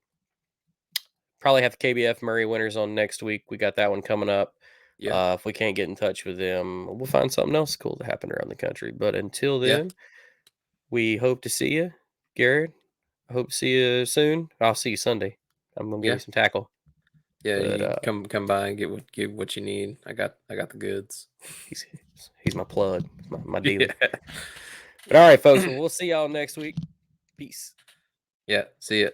have the KBF Murray winners on next week. We got that one coming up. If we can't get in touch with them, we'll find something else cool to happen around the country. But until then, we hope to see you, Garrett. I hope to see you soon. I'll see you Sunday. I'm gonna give you some tackle. Yeah, you come by and get what you need. I got the goods. He's my plug, my dealer. But all right, folks, we'll see y'all next week. Peace. Yeah, see ya.